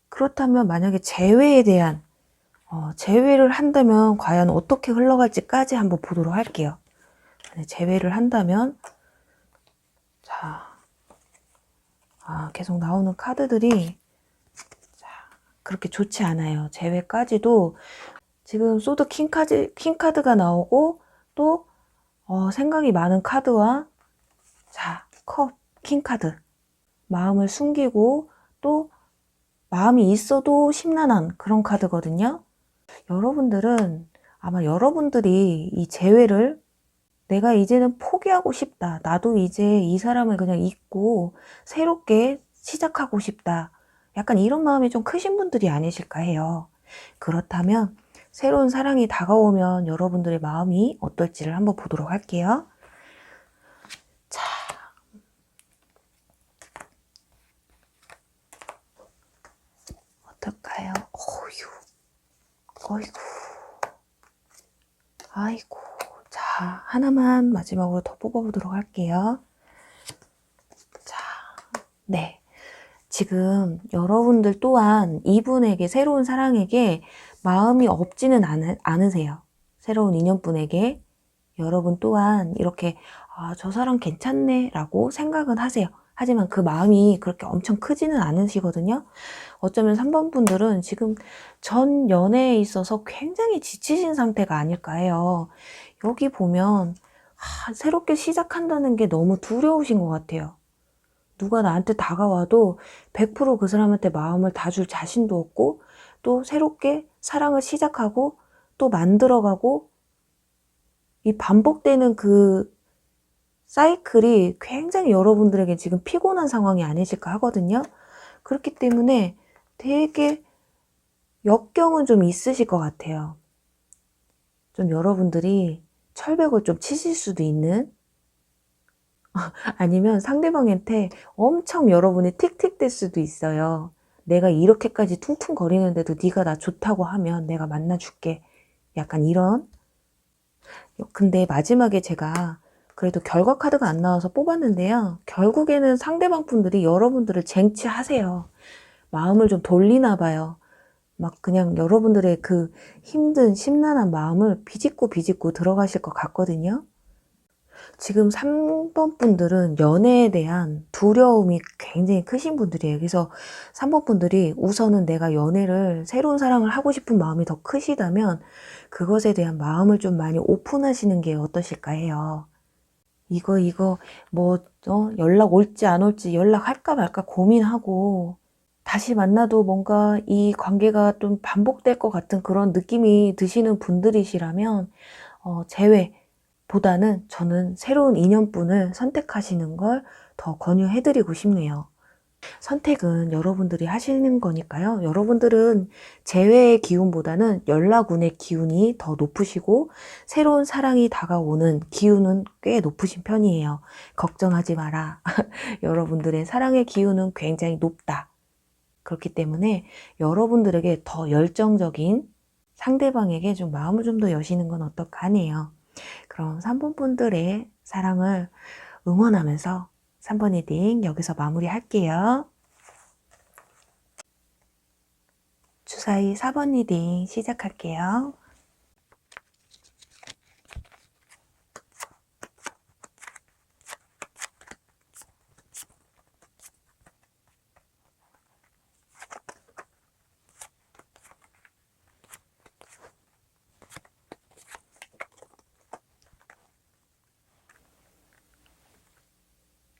그렇다면 만약에 재회에 대한 재회를 한다면 과연 어떻게 흘러갈지까지 한번 보도록 할게요. 재회를 한다면, 자, 계속 나오는 카드들이 그렇게 좋지 않아요. 재회까지도 지금 소드 킹카드가 나오고, 또 생각이 많은 카드와, 자, 컵 킹카드, 마음을 숨기고 또 마음이 있어도 심란한 그런 카드거든요. 여러분들은 아마 여러분들이 이 재회를, 내가 이제는 포기하고 싶다, 나도 이제 이 사람을 그냥 잊고 새롭게 시작하고 싶다, 약간 이런 마음이 좀 크신 분들이 아니실까 해요. 그렇다면 새로운 사랑이 다가오면 여러분들의 마음이 어떨지를 한번 보도록 할게요. 자, 어떨까요? 어이구, 아이고. 자, 하나만 마지막으로 더 뽑아보도록 할게요. 자, 네. 지금 여러분들 또한 이분에게, 새로운 사랑에게 마음이 없지는 않으세요. 새로운 인연분에게 여러분 또한 이렇게 저 사람 괜찮네 라고 생각은 하세요. 하지만 그 마음이 그렇게 엄청 크지는 않으시거든요. 어쩌면 3번 분들은 지금 전 연애에 있어서 굉장히 지치신 상태가 아닐까 해요. 여기 보면 새롭게 시작한다는 게 너무 두려우신 것 같아요. 누가 나한테 다가와도 100% 그 사람한테 마음을 다 줄 자신도 없고, 또 새롭게 사랑을 시작하고 또 만들어가고, 이 반복되는 그 사이클이 굉장히 여러분들에게 지금 피곤한 상황이 아니실까 하거든요. 그렇기 때문에 되게 역경은 좀 있으실 것 같아요. 좀 여러분들이 철벽을 좀 치실 수도 있는, 아니면 상대방한테 엄청 여러분이 틱틱댈 수도 있어요. 내가 이렇게까지 퉁퉁거리는데도 네가 나 좋다고 하면 내가 만나줄게, 약간 이런. 근데 마지막에 제가 그래도 결과 카드가 안 나와서 뽑았는데요, 결국에는 상대방 분들이 여러분들을 쟁취하세요. 마음을 좀 돌리나 봐요. 막 그냥 여러분들의 그 힘든 심란한 마음을 비집고 들어가실 것 같거든요. 지금 3번 분들은 연애에 대한 두려움이 굉장히 크신 분들이에요. 그래서 3번 분들이 우선은 내가 연애를, 새로운 사랑을 하고 싶은 마음이 더 크시다면 그것에 대한 마음을 좀 많이 오픈하시는 게 어떠실까 해요. 이거 뭐 연락 올지 안 올지, 연락할까 말까 고민하고 다시 만나도 뭔가 이 관계가 좀 반복될 것 같은 그런 느낌이 드시는 분들이시라면 재회보다는 저는 새로운 인연분을 선택하시는 걸 더 권유해드리고 싶네요. 선택은 여러분들이 하시는 거니까요. 여러분들은 재회의 기운보다는 연락운의 기운이 더 높으시고, 새로운 사랑이 다가오는 기운은 꽤 높으신 편이에요. 걱정하지 마라. 여러분들의 사랑의 기운은 굉장히 높다. 그렇기 때문에 여러분들에게 더 열정적인 상대방에게 좀 마음을 좀 더 여시는 건 어떨까 하네요. 그럼 3번 분들의 사랑을 응원하면서 3번 리딩 여기서 마무리할게요. 주사위 4번 리딩 시작할게요.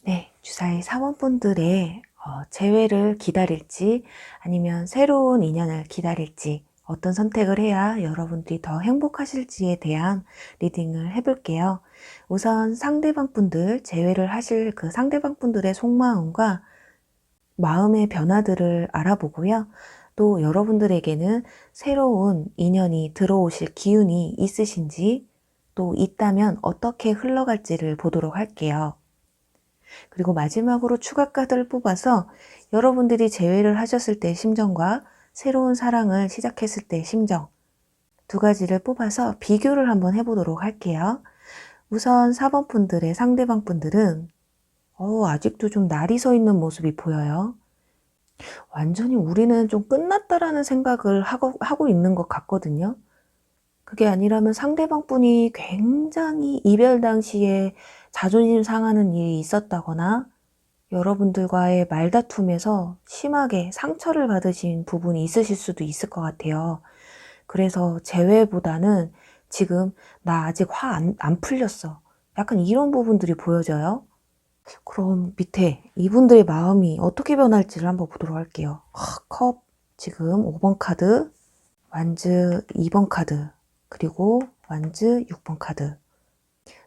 네, 주사위 4번 분들의 재회를 기다릴지 아니면 새로운 인연을 기다릴지, 어떤 선택을 해야 여러분들이 더 행복하실지에 대한 리딩을 해볼게요. 우선 상대방 분들, 재회를 하실 그 상대방 분들의 속마음과 마음의 변화들을 알아보고요. 또 여러분들에게는 새로운 인연이 들어오실 기운이 있으신지, 또 있다면 어떻게 흘러갈지를 보도록 할게요. 그리고 마지막으로 추가 카드를 뽑아서 여러분들이 재회를 하셨을 때의 심정과 새로운 사랑을 시작했을 때의 심정, 두 가지를 뽑아서 비교를 한번 해보도록 할게요. 우선 4번 분들의 상대방 분들은 아직도 좀 날이 서 있는 모습이 보여요. 완전히 우리는 좀 끝났다라는 생각을 하고 있는 것 같거든요. 그게 아니라면 상대방 분이 굉장히 이별 당시에 자존심 상하는 일이 있었다거나 여러분들과의 말다툼에서 심하게 상처를 받으신 부분이 있으실 수도 있을 것 같아요. 그래서 재회보다는 지금 나 아직 화 안 풀렸어. 약간 이런 부분들이 보여져요. 그럼 밑에 이분들의 마음이 어떻게 변할지를 한번 보도록 할게요. 컵 지금 5번 카드, 완즈 2번 카드, 그리고 완즈 6번 카드.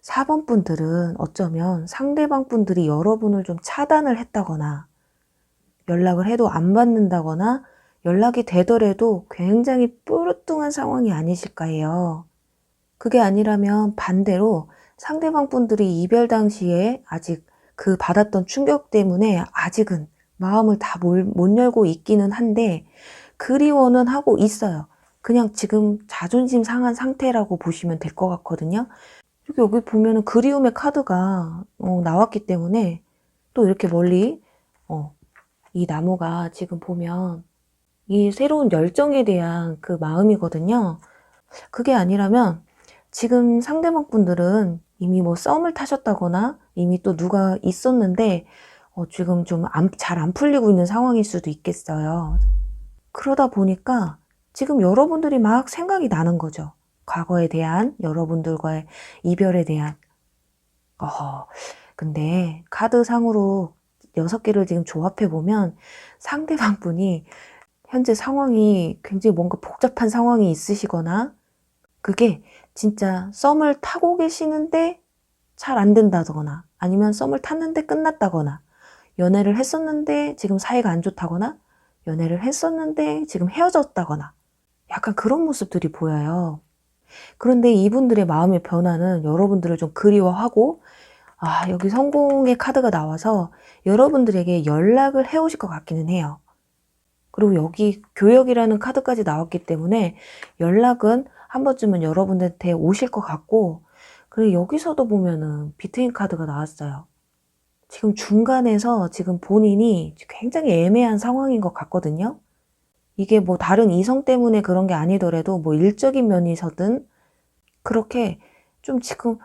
4번 분들은 어쩌면 상대방 분들이 여러분을 좀 차단을 했다거나 연락을 해도 안 받는다거나 연락이 되더라도 굉장히 뾰루뚱한 상황이 아니실까 해요. 그게 아니라면 반대로 상대방 분들이 이별 당시에 아직 그 받았던 충격 때문에 아직은 마음을 다 못 열고 있기는 한데 그리워는 하고 있어요. 그냥 지금 자존심 상한 상태라고 보시면 될 것 같거든요. 여기 보면은 그리움의 카드가 나왔기 때문에 또 이렇게 멀리 이 나무가 지금 보면 이 새로운 열정에 대한 그 마음이거든요. 그게 아니라면 지금 상대방 분들은 이미 뭐 썸을 타셨다거나 이미 또 누가 있었는데 지금 좀 잘 안 풀리고 있는 상황일 수도 있겠어요. 그러다 보니까 지금 여러분들이 막 생각이 나는 거죠. 과거에 대한 여러분들과의 이별에 대한. 근데 카드상으로 6개를 지금 조합해 보면 상대방 분이 현재 상황이 굉장히 뭔가 복잡한 상황이 있으시거나 그게 진짜 썸을 타고 계시는데 잘 안 된다거나 아니면 썸을 탔는데 끝났다거나 연애를 했었는데 지금 사이가 안 좋다거나 연애를 했었는데 지금 헤어졌다거나 약간 그런 모습들이 보여요. 그런데 이분들의 마음의 변화는 여러분들을 좀 그리워하고 여기 성공의 카드가 나와서 여러분들에게 연락을 해오실 것 같기는 해요. 그리고 여기 교역이라는 카드까지 나왔기 때문에 연락은 한 번쯤은 여러분들한테 오실 것 같고 그리고 여기서도 보면은 비트윈 카드가 나왔어요. 지금 중간에서 지금 본인이 굉장히 애매한 상황인 것 같거든요. 이게 뭐 다른 이성 때문에 그런 게 아니더라도 뭐 일적인 면이서든 그렇게 좀 지금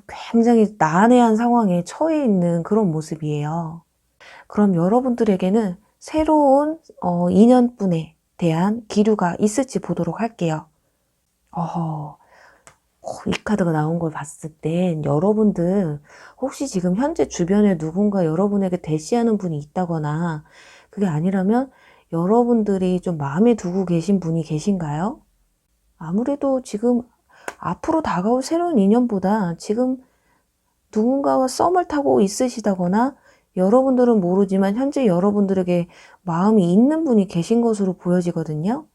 굉장히 난해한 상황에 처해 있는 그런 모습이에요. 그럼 여러분들에게는 새로운 인연분에 대한 기류가 있을지 보도록 할게요. 이 카드가 나온 걸 봤을 땐 여러분들 혹시 지금 현재 주변에 누군가 여러분에게 대시하는 분이 있다거나 그게 아니라면 여러분들이 좀 마음에 두고 계신 분이 계신가요? 아무래도 지금 앞으로 다가올 새로운 인연보다 지금 누군가와 썸을 타고 있으시다거나 여러분들은 모르지만 현재 여러분들에게 마음이 있는 분이 계신 것으로 보여지거든요.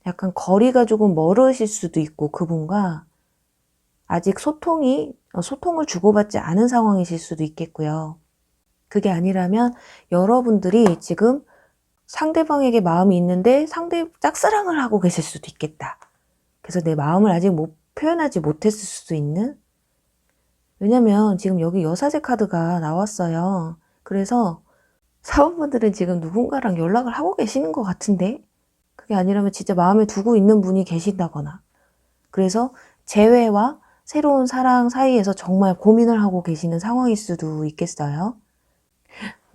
약간 거리가 조금 멀으실 수도 있고 그분과 아직 소통을 주고받지 않은 상황이실 수도 있겠고요. 그게 아니라면 여러분들이 지금 상대방에게 마음이 있는데 짝사랑을 하고 계실 수도 있겠다. 그래서 내 마음을 아직 표현하지 못했을 수도 있는? 왜냐면 지금 여기 여사제 카드가 나왔어요. 그래서 사원분들은 지금 누군가랑 연락을 하고 계시는 것 같은데 그게 아니라면 진짜 마음에 두고 있는 분이 계신다거나 그래서 재회와 새로운 사랑 사이에서 정말 고민을 하고 계시는 상황일 수도 있겠어요.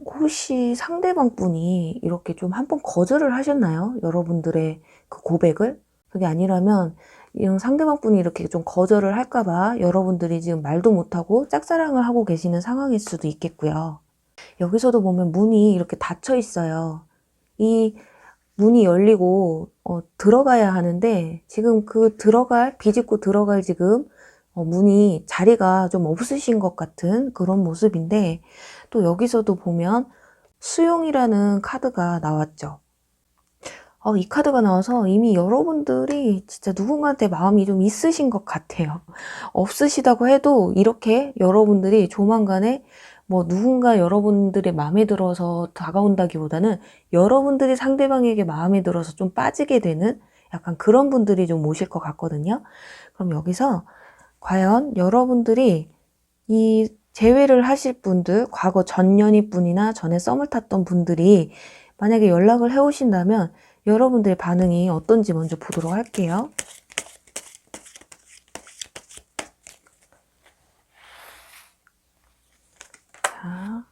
혹시 상대방 분이 이렇게 좀 한번 거절을 하셨나요? 여러분들의 그 고백을? 그게 아니라면 이런 상대방 분이 이렇게 좀 거절을 할까봐 여러분들이 지금 말도 못하고 짝사랑을 하고 계시는 상황일 수도 있겠고요. 여기서도 보면 문이 이렇게 닫혀 있어요. 이 문이 열리고 들어가야 하는데 지금 비집고 들어갈 지금 문이 자리가 좀 없으신 것 같은 그런 모습인데 또 여기서도 보면 수용이라는 카드가 나왔죠. 이 카드가 나와서 이미 여러분들이 진짜 누군가한테 마음이 좀 있으신 것 같아요. 없으시다고 해도 이렇게 여러분들이 조만간에 뭐 누군가 여러분들의 마음에 들어서 다가온다기보다는 여러분들이 상대방에게 마음에 들어서 좀 빠지게 되는 약간 그런 분들이 좀 오실 것 같거든요. 그럼 여기서 과연 여러분들이 이 재회를 하실 분들, 과거 전 연인분이나 전에 썸을 탔던 분들이 만약에 연락을 해오신다면 여러분들의 반응이 어떤지 먼저 보도록 할게요. 자,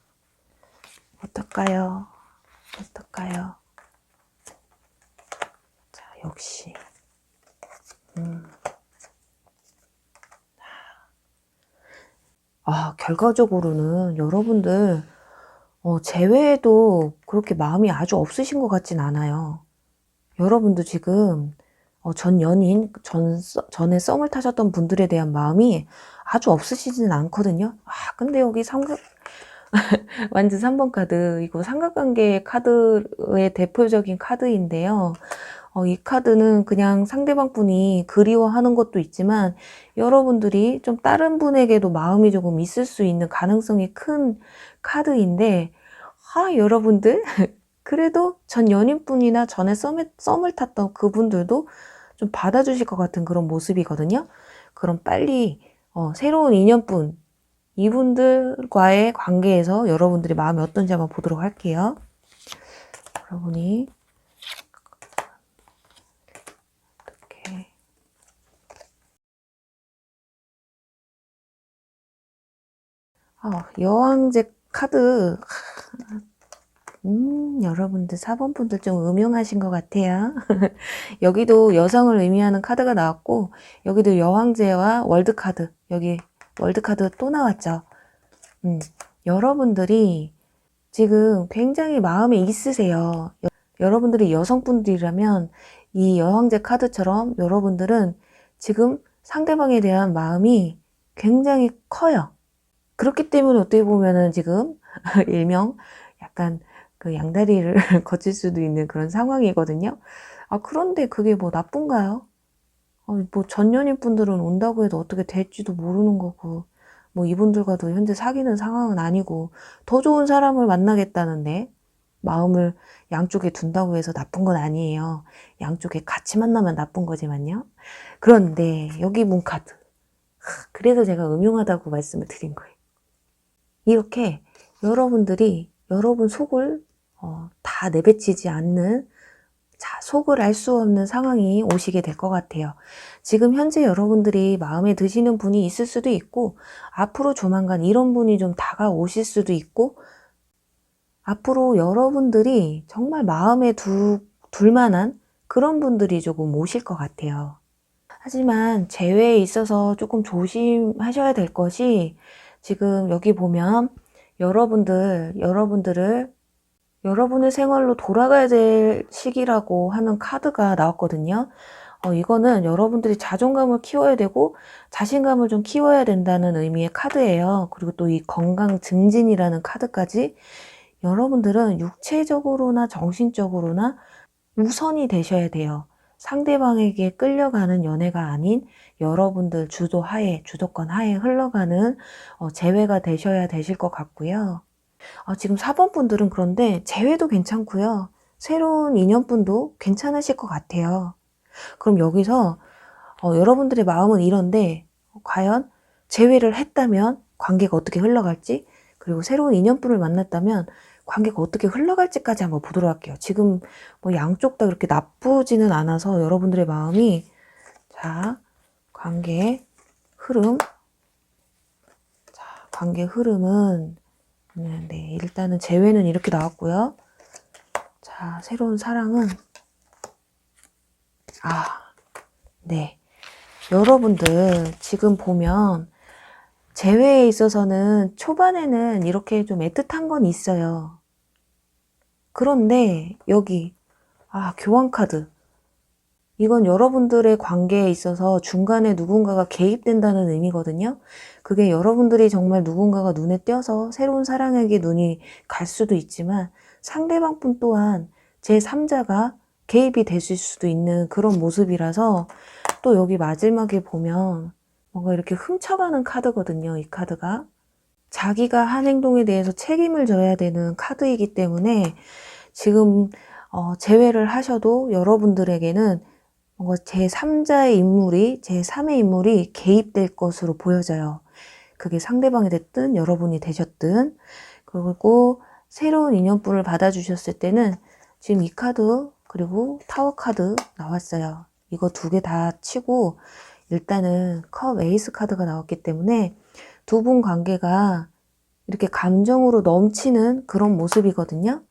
어떨까요? 어떨까요? 자, 역시. 결과적으로는 여러분들, 재회에도 그렇게 마음이 아주 없으신 것 같진 않아요. 여러분도 지금, 전 연인, 전에 썸을 타셨던 분들에 대한 마음이 아주 없으시진 않거든요. 근데 여기 완전 3번 카드, 이거 삼각관계 카드의 대표적인 카드인데요. 이 카드는 그냥 상대방 분이 그리워하는 것도 있지만 여러분들이 좀 다른 분에게도 마음이 조금 있을 수 있는 가능성이 큰 카드인데, 여러분들 그래도 전 연인분이나 전에 썸을 탔던 그분들도 좀 받아주실 것 같은 그런 모습이거든요. 그럼 빨리 새로운 인연분, 이분들과의 관계에서 여러분들의 마음이 어떤지 한번 보도록 할게요. 여러분이 이렇게 여왕제 카드. 여러분들 4번 분들 좀 음흉하신 것 같아요. 여기도 여성을 의미하는 카드가 나왔고, 여기도 여왕제와 월드카드, 여기 월드카드 또 나왔죠. 여러분들이 지금 굉장히 마음에 있으세요. 여러분들이 여성분들이라면 이 여왕제 카드처럼 여러분들은 지금 상대방에 대한 마음이 굉장히 커요. 그렇기 때문에 어떻게 보면은 지금 일명 약간 그 양다리를 거칠 수도 있는 그런 상황이거든요. 그런데 그게 뭐 나쁜가요? 뭐 전 연인 분들은 온다고 해도 어떻게 될지도 모르는 거고, 뭐 이분들과도 현재 사귀는 상황은 아니고 더 좋은 사람을 만나겠다는데 마음을 양쪽에 둔다고 해서 나쁜 건 아니에요. 양쪽에 같이 만나면 나쁜 거지만요. 그런데 여기 문카드. 그래서 제가 음흉하다고 말씀을 드린 거예요. 이렇게 여러분들이 여러분 속을 다 내뱉히지 않는, 속을 알 수 없는 상황이 오시게 될 것 같아요. 지금 현재 여러분들이 마음에 드시는 분이 있을 수도 있고, 앞으로 조만간 이런 분이 좀 다가오실 수도 있고, 앞으로 여러분들이 정말 마음에 둘 만한 그런 분들이 조금 오실 것 같아요. 하지만 재회에 있어서 조금 조심하셔야 될 것이, 지금 여기 보면 여러분들을 여러분의 생활로 돌아가야 될 시기라고 하는 카드가 나왔거든요. 이거는 여러분들이 자존감을 키워야 되고 자신감을 좀 키워야 된다는 의미의 카드예요. 그리고 또 이 건강 증진이라는 카드까지, 여러분들은 육체적으로나 정신적으로나 우선이 되셔야 돼요. 상대방에게 끌려가는 연애가 아닌 여러분들 주도권 하에 흘러가는 재회가 되셔야 되실 것 같고요. 지금 4번 분들은 그런데 재회도 괜찮고요. 새로운 인연분도 괜찮으실 것 같아요. 그럼 여기서 여러분들의 마음은 이런데, 과연 재회를 했다면 관계가 어떻게 흘러갈지, 그리고 새로운 인연분을 만났다면 관계가 어떻게 흘러갈지까지 한번 보도록 할게요. 지금 뭐 양쪽 다 그렇게 나쁘지는 않아서 여러분들의 마음이, 자, 관계 흐름은, 네, 일단은 재회는 이렇게 나왔고요. 자, 새로운 사랑은, 네. 여러분들 지금 보면 재회에 있어서는 초반에는 이렇게 좀 애틋한 건 있어요. 그런데 여기 교환 카드, 이건 여러분들의 관계에 있어서 중간에 누군가가 개입된다는 의미거든요. 그게 여러분들이 정말 누군가가 눈에 띄어서 새로운 사랑에게 눈이 갈 수도 있지만, 상대방 분 또한 제3자가 개입이 되실 수도 있는 그런 모습이라서, 또 여기 마지막에 보면 뭔가 이렇게 훔쳐가는 카드거든요. 이 카드가 자기가 한 행동에 대해서 책임을 져야 되는 카드이기 때문에, 지금 재회를 하셔도 여러분들에게는 뭔가 제3자의 인물이, 제3의 인물이 개입될 것으로 보여져요. 그게 상대방이 됐든 여러분이 되셨든. 그리고 새로운 인연분을 받아주셨을 때는 지금 이 카드 그리고 타워 카드 나왔어요. 이거 두 개 다 치고 일단은 컵 에이스 카드가 나왔기 때문에 두 분 관계가 이렇게 감정으로 넘치는 그런 모습이거든요.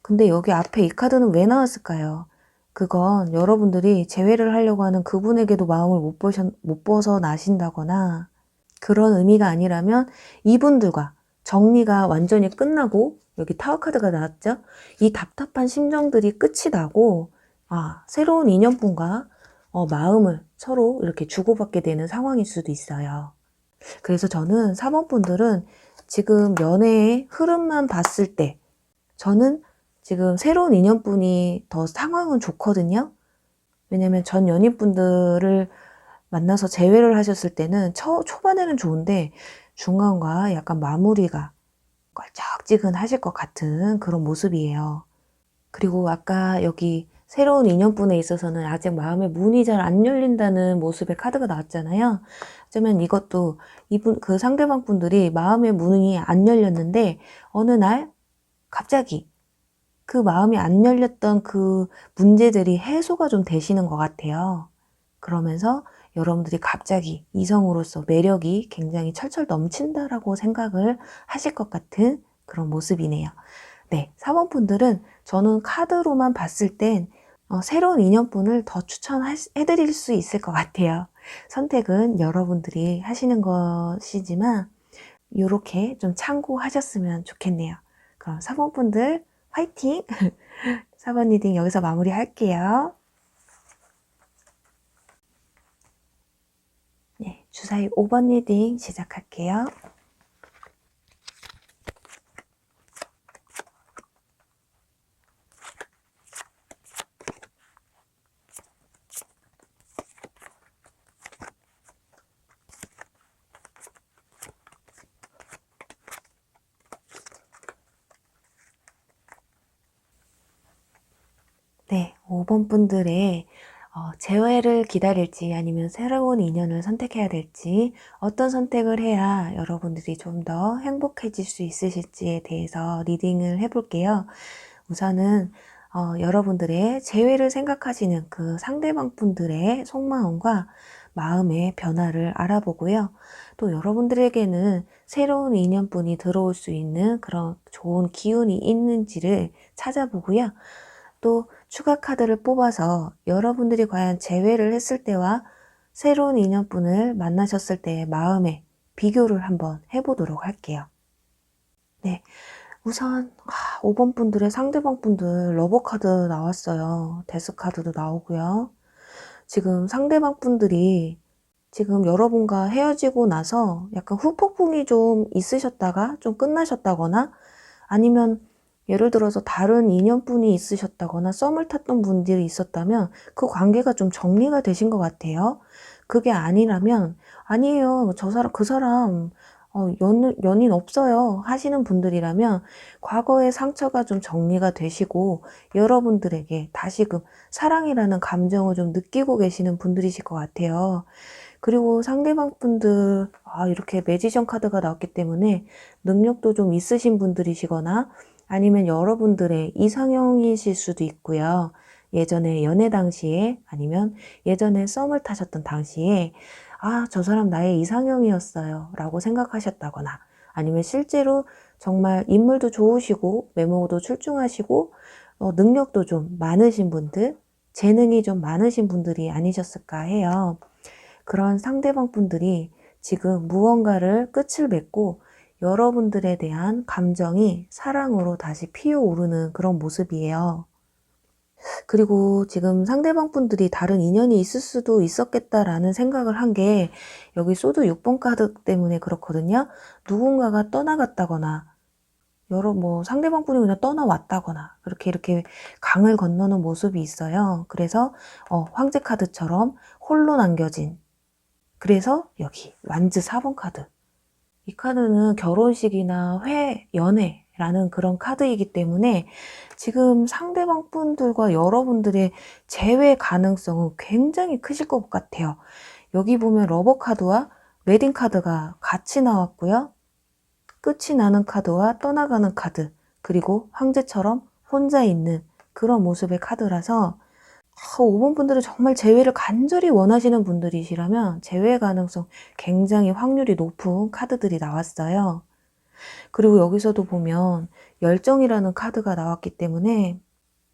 근데 여기 앞에 이 카드는 왜 나왔을까요? 그건 여러분들이 재회를 하려고 하는 그분에게도 마음을 못 벗어나신다거나 그런 의미가 아니라면 이분들과 정리가 완전히 끝나고 여기 타워 카드가 나왔죠? 이 답답한 심정들이 끝이 나고 새로운 인연분과 마음을 서로 이렇게 주고받게 되는 상황일 수도 있어요. 그래서 저는 3번 분들은 지금 연애의 흐름만 봤을 때 저는 지금 새로운 인연분이 더 상황은 좋거든요. 왜냐면 전 연인분들을 만나서 재회를 하셨을 때는 초반에는 좋은데 중간과 약간 마무리가 껄쩍지근하실 것 같은 그런 모습이에요. 그리고 아까 여기 새로운 인연분에 있어서는 아직 마음의 문이 잘 안 열린다는 모습의 카드가 나왔잖아요. 어쩌면 이것도 그 상대방 분들이 마음의 문이 안 열렸는데 어느 날 갑자기 그 마음이 안 열렸던 그 문제들이 해소가 좀 되시는 것 같아요. 그러면서 여러분들이 갑자기 이성으로서 매력이 굉장히 철철 넘친다라고 생각을 하실 것 같은 그런 모습이네요. 네, 4번 분들은 저는 카드로만 봤을 땐 새로운 인연분을 더 추천해드릴 수 있을 것 같아요. 선택은 여러분들이 하시는 것이지만 이렇게 좀 참고하셨으면 좋겠네요. 그럼 4번 분들 화이팅! 4번 리딩 여기서 마무리할게요. 네, 주사위 5번 리딩 시작할게요. 네, 5번 분들의 재회를 기다릴지 아니면 새로운 인연을 선택해야 될지 어떤 선택을 해야 여러분들이 좀 더 행복해질 수 있으실지에 대해서 리딩을 해볼게요. 우선은 여러분들의 재회를 생각하시는 그 상대방 분들의 속마음과 마음의 변화를 알아보고요. 또 여러분들에게는 새로운 인연분이 들어올 수 있는 그런 좋은 기운이 있는지를 찾아보고요. 또 추가 카드를 뽑아서 여러분들이 과연 재회를 했을 때와 새로운 인연분을 만나셨을 때의 마음의 비교를 한번 해보도록 할게요. 네, 우선 5번 분들의 상대방 분들 러버 카드 나왔어요. 데스 카드도 나오고요. 지금 상대방 분들이 지금 여러분과 헤어지고 나서 약간 후폭풍이 좀 있으셨다가 좀 끝나셨다거나 아니면 예를 들어서 다른 인연분이 있으셨다거나 썸을 탔던 분들이 있었다면 그 관계가 좀 정리가 되신 것 같아요. 그게 아니라면 아니에요. 그 사람 연인 없어요 하시는 분들이라면 과거의 상처가 좀 정리가 되시고 여러분들에게 다시금 사랑이라는 감정을 좀 느끼고 계시는 분들이실 것 같아요. 그리고 상대방 분들 이렇게 매지션 카드가 나왔기 때문에 능력도 좀 있으신 분들이시거나 아니면 여러분들의 이상형이실 수도 있고요. 예전에 연애 당시에 아니면 예전에 썸을 타셨던 당시에 저 사람 나의 이상형이었어요 라고 생각하셨다거나 아니면 실제로 정말 인물도 좋으시고 외모도 출중하시고 능력도 좀 많으신 분들, 재능이 좀 많으신 분들이 아니셨을까 해요. 그런 상대방 분들이 지금 무언가를 끝을 맺고 여러분들에 대한 감정이 사랑으로 다시 피어오르는 그런 모습이에요. 그리고 지금 상대방 분들이 다른 인연이 있을 수도 있었겠다라는 생각을 한 게 여기 소드 6번 카드 때문에 그렇거든요. 누군가가 떠나갔다거나 상대방 분이 그냥 떠나왔다거나 이렇게 강을 건너는 모습이 있어요. 그래서 황제 카드처럼 홀로 남겨진 그래서 여기 완즈 4번 카드 이 카드는 결혼식이나 연애 라는 그런 카드이기 때문에 지금 상대방 분들과 여러분들의 재회 가능성은 굉장히 크실 것 같아요. 여기 보면 러버 카드와 웨딩 카드가 같이 나왔고요. 끝이 나는 카드와 떠나가는 카드, 그리고 황제처럼 혼자 있는 그런 모습의 카드라서 5번 분들은 정말 재회를 간절히 원하시는 분들이시라면 재회 가능성 굉장히 확률이 높은 카드들이 나왔어요. 그리고 여기서도 보면 열정이라는 카드가 나왔기 때문에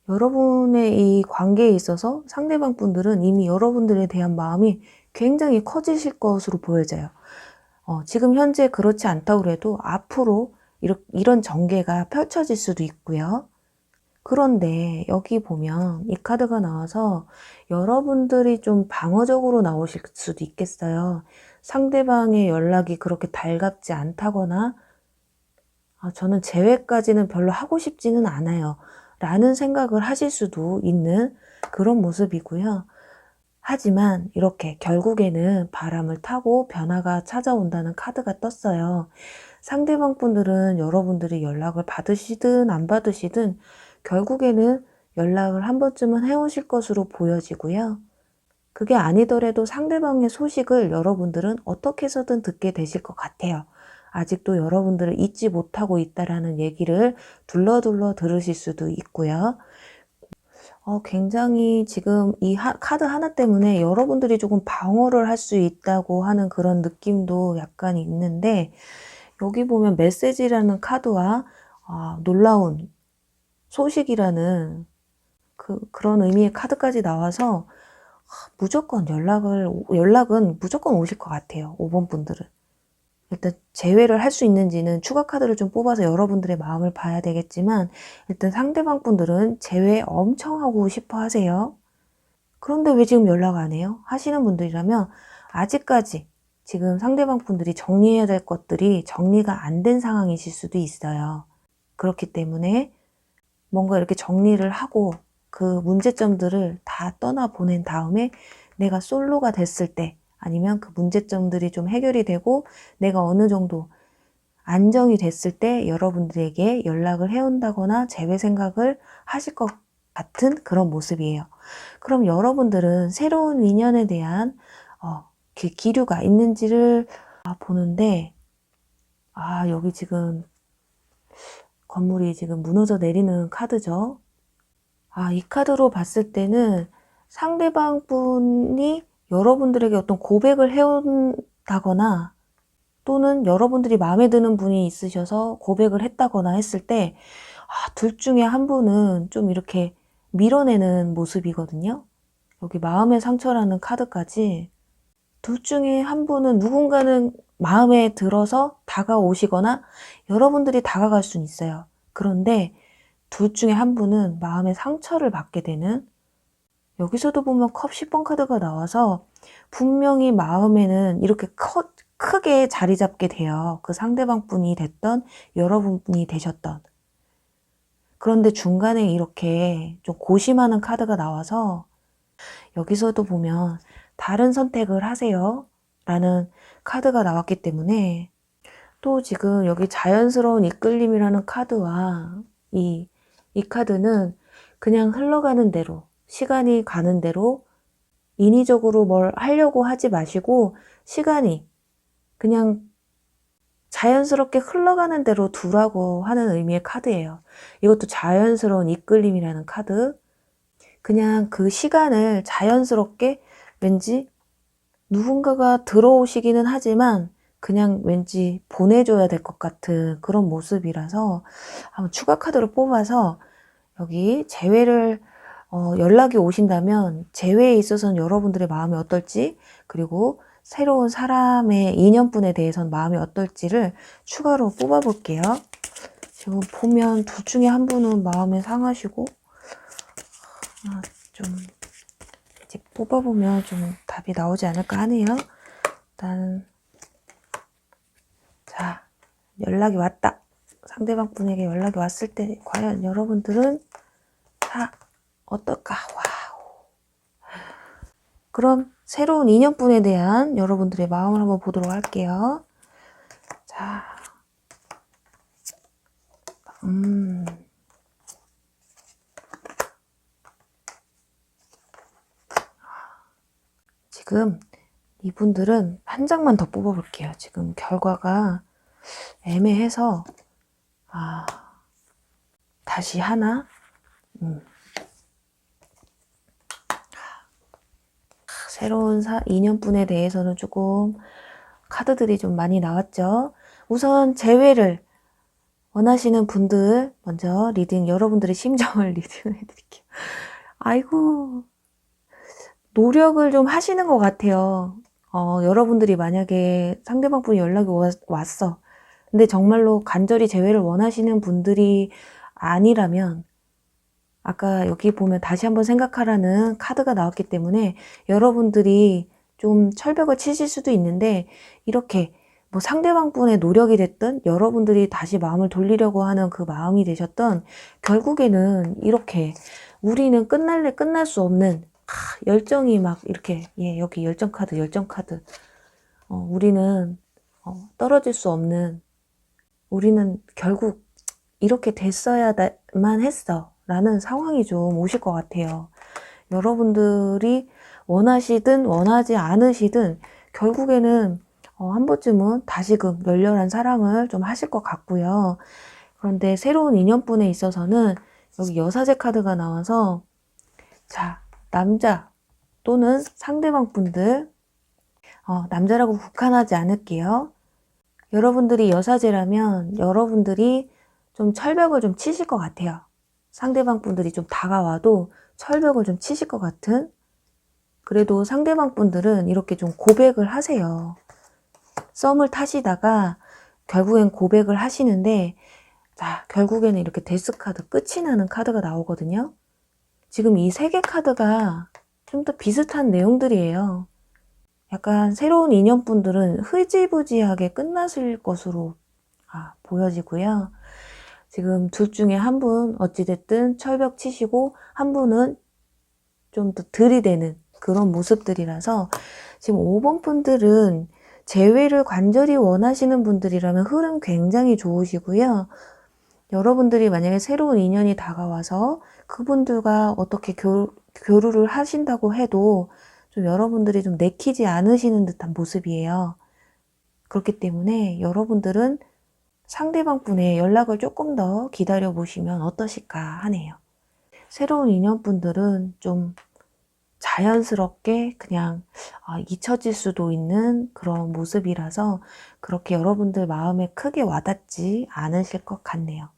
여러분의 이 관계에 있어서 상대방 분들은 이미 여러분들에 대한 마음이 굉장히 커지실 것으로 보여져요. 지금 현재 그렇지 않다고 해도 앞으로 이런 전개가 펼쳐질 수도 있고요. 그런데 여기 보면 이 카드가 나와서 여러분들이 좀 방어적으로 나오실 수도 있겠어요. 상대방의 연락이 그렇게 달갑지 않다거나 저는 재회까지는 별로 하고 싶지는 않아요 라는 생각을 하실 수도 있는 그런 모습이고요. 하지만 이렇게 결국에는 바람을 타고 변화가 찾아온다는 카드가 떴어요. 상대방 분들은 여러분들이 연락을 받으시든 안 받으시든 결국에는 연락을 한 번쯤은 해오실 것으로 보여지고요. 그게 아니더라도 상대방의 소식을 여러분들은 어떻게 해서든 듣게 되실 것 같아요. 아직도 여러분들을 잊지 못하고 있다라는 얘기를 둘러둘러 들으실 수도 있고요. 굉장히 지금 이 카드 하나 때문에 여러분들이 조금 방어를 할 수 있다고 하는 그런 느낌도 약간 있는데, 여기 보면 메시지라는 카드와 놀라운 소식이라는 그런 의미의 카드까지 나와서 무조건 연락은 무조건 오실 것 같아요. 5번 분들은. 일단 재회를 할 수 있는지는 추가 카드를 좀 뽑아서 여러분들의 마음을 봐야 되겠지만, 일단 상대방 분들은 재회 엄청 하고 싶어 하세요. 그런데 왜 지금 연락 안 해요? 하시는 분들이라면 아직까지 지금 상대방 분들이 정리해야 될 것들이 정리가 안 된 상황이실 수도 있어요. 그렇기 때문에 뭔가 이렇게 정리를 하고 그 문제점들을 다 떠나보낸 다음에 내가 솔로가 됐을 때, 아니면 그 문제점들이 좀 해결이 되고 내가 어느 정도 안정이 됐을 때 여러분들에게 연락을 해온다거나 재회 생각을 하실 것 같은 그런 모습이에요. 그럼 여러분들은 새로운 인연에 대한 그 기류가 있는지를 보는데, 여기 지금 건물이 지금 무너져 내리는 카드죠. 이 카드로 봤을 때는 상대방 분이 여러분들에게 어떤 고백을 해온다거나, 또는 여러분들이 마음에 드는 분이 있으셔서 고백을 했다거나 했을 때, 둘 중에 한 분은 좀 이렇게 밀어내는 모습이거든요. 여기 마음의 상처라는 카드까지 둘 중에 한 분은 누군가는 마음에 들어서 다가오시거나 여러분들이 다가갈 수는 있어요. 그런데 둘 중에 한 분은 마음의 상처를 받게 되는, 여기서도 보면 컵 10번 카드가 나와서 분명히 마음에는 이렇게 크게 자리 잡게 돼요. 그 상대방 분이 됐던 여러분이 되셨던. 그런데 중간에 이렇게 좀 고심하는 카드가 나와서 여기서도 보면 다른 선택을 하세요 라는 카드가 나왔기 때문에, 또 지금 여기 자연스러운 이끌림이라는 카드와 이 카드는 그냥 흘러가는 대로, 시간이 가는 대로 인위적으로 뭘 하려고 하지 마시고 시간이 그냥 자연스럽게 흘러가는 대로 두라고 하는 의미의 카드예요. 이것도 자연스러운 이끌림이라는 카드. 그냥 그 시간을 자연스럽게 왠지 누군가가 들어오시기는 하지만 그냥 왠지 보내줘야 될 것 같은 그런 모습이라서 한번 추가 카드를 뽑아서 여기 재회를 연락이 오신다면 재회에 있어서는 여러분들의 마음이 어떨지, 그리고 새로운 사람의 인연분에 대해서는 마음이 어떨지를 추가로 뽑아볼게요. 지금 보면 둘 중에 한 분은 마음이 상하시고, 좀 이제 뽑아보면 좀 답이 나오지 않을까 하네요. 일단 자, 연락이 왔다. 상대방 분에게 연락이 왔을 때 과연 여러분들은 어떨까? 와우. 그럼 새로운 인연분에 대한 여러분들의 마음을 한번 보도록 할게요. 자, 음. 지금 이분들은 한 장만 더 뽑아볼게요. 지금 결과가 애매해서 다시 하나. 새로운 인연분에 대해서는 조금 카드들이 좀 많이 나왔죠. 우선 재회를 원하시는 분들 먼저 리딩, 여러분들의 심정을 리딩을 해드릴게요. 아이고, 노력을 좀 하시는 것 같아요. 여러분들이 만약에 상대방 분이 연락이 왔어. 근데 정말로 간절히 재회를 원하시는 분들이 아니라면, 아까 여기 보면 다시 한번 생각하라는 카드가 나왔기 때문에 여러분들이 좀 철벽을 치실 수도 있는데, 이렇게 뭐 상대방 분의 노력이 됐든 여러분들이 다시 마음을 돌리려고 하는 그 마음이 되셨던, 결국에는 이렇게 우리는 끝날래 끝날 수 없는 열정이 막 이렇게, 여기 열정 카드, 우리는 떨어질 수 없는, 우리는 결국 이렇게 됐어야만 했어 라는 상황이 좀 오실 것 같아요. 여러분들이 원하시든 원하지 않으시든 결국에는 한 번쯤은 다시금 열렬한 사랑을 좀 하실 것 같고요. 그런데 새로운 인연분에 있어서는 여기 여사제 카드가 나와서, 자, 남자 또는 상대방 분들, 남자라고 국한하지 않을게요. 여러분들이 여사제라면 여러분들이 좀 철벽을 좀 치실 것 같아요. 상대방 분들이 좀 다가와도 철벽을 좀 치실 것 같은. 그래도 상대방 분들은 이렇게 좀 고백을 하세요. 썸을 타시다가 결국엔 고백을 하시는데, 자, 결국에는 이렇게 데스 카드, 끝이 나는 카드가 나오거든요. 지금 이 세 개 카드가 좀 더 비슷한 내용들이에요. 약간 새로운 인연분들은 흐지부지하게 끝났을 것으로 보여지고요. 지금 둘 중에 한 분 어찌됐든 철벽 치시고 한 분은 좀 더 들이대는 그런 모습들이라서, 지금 5번 분들은 재회를 간절히 원하시는 분들이라면 흐름 굉장히 좋으시고요. 여러분들이 만약에 새로운 인연이 다가와서 그분들과 어떻게 교류를 하신다고 해도 좀 여러분들이 좀 내키지 않으시는 듯한 모습이에요. 그렇기 때문에 여러분들은 상대방 분의 연락을 조금 더 기다려 보시면 어떠실까 하네요. 새로운 인연분들은 좀 자연스럽게 그냥 잊혀질 수도 있는 그런 모습이라서 그렇게 여러분들 마음에 크게 와닿지 않으실 것 같네요.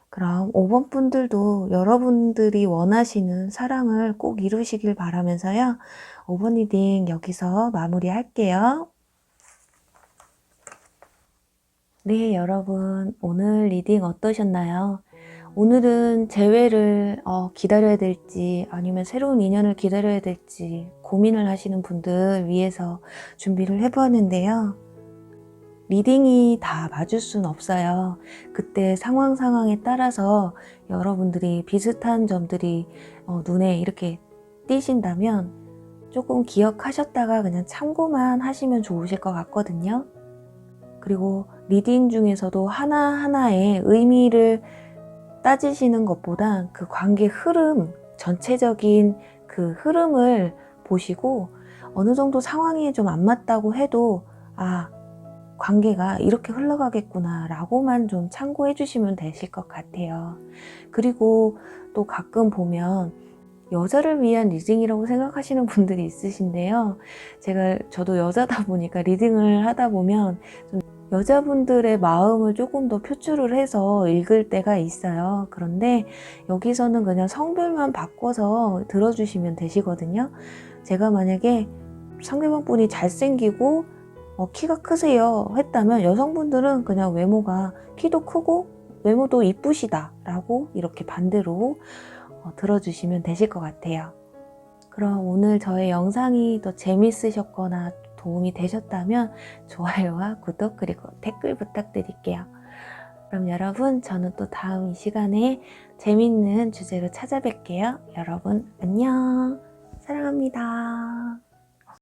그럼 5번 분들도 여러분들이 원하시는 사랑을 꼭 이루시길 바라면서요. 5번 리딩 여기서 마무리할게요. 네, 여러분 오늘 리딩 어떠셨나요? 오늘은 재회를 기다려야 될지 아니면 새로운 인연을 기다려야 될지 고민을 하시는 분들 위해서 준비를 해보았는데요. 리딩이 다 맞을 순 없어요. 그때 상황에 따라서 여러분들이 비슷한 점들이 눈에 이렇게 띄신다면 조금 기억하셨다가 그냥 참고만 하시면 좋으실 것 같거든요. 그리고 리딩 중에서도 하나하나의 의미를 따지시는 것보다 그 관계 흐름, 전체적인 그 흐름을 보시고 어느 정도 상황이 좀 안 맞다고 해도 관계가 이렇게 흘러가겠구나 라고만 좀 참고해 주시면 되실 것 같아요. 그리고 또 가끔 보면 여자를 위한 리딩이라고 생각하시는 분들이 있으신데요. 저도 여자다 보니까 리딩을 하다 보면 좀 여자분들의 마음을 조금 더 표출을 해서 읽을 때가 있어요. 그런데 여기서는 그냥 성별만 바꿔서 들어주시면 되시거든요. 제가 만약에 상대방 분이 잘생기고 키가 크세요 했다면 여성분들은 그냥 외모가 키도 크고 외모도 이쁘시다 라고 이렇게 반대로 들어주시면 되실 것 같아요. 그럼 오늘 저의 영상이 더 재밌으셨거나 도움이 되셨다면 좋아요와 구독 그리고 댓글 부탁드릴게요. 그럼 여러분 저는 또 다음 이 시간에 재밌는 주제로 찾아뵐게요. 여러분 안녕. 사랑합니다.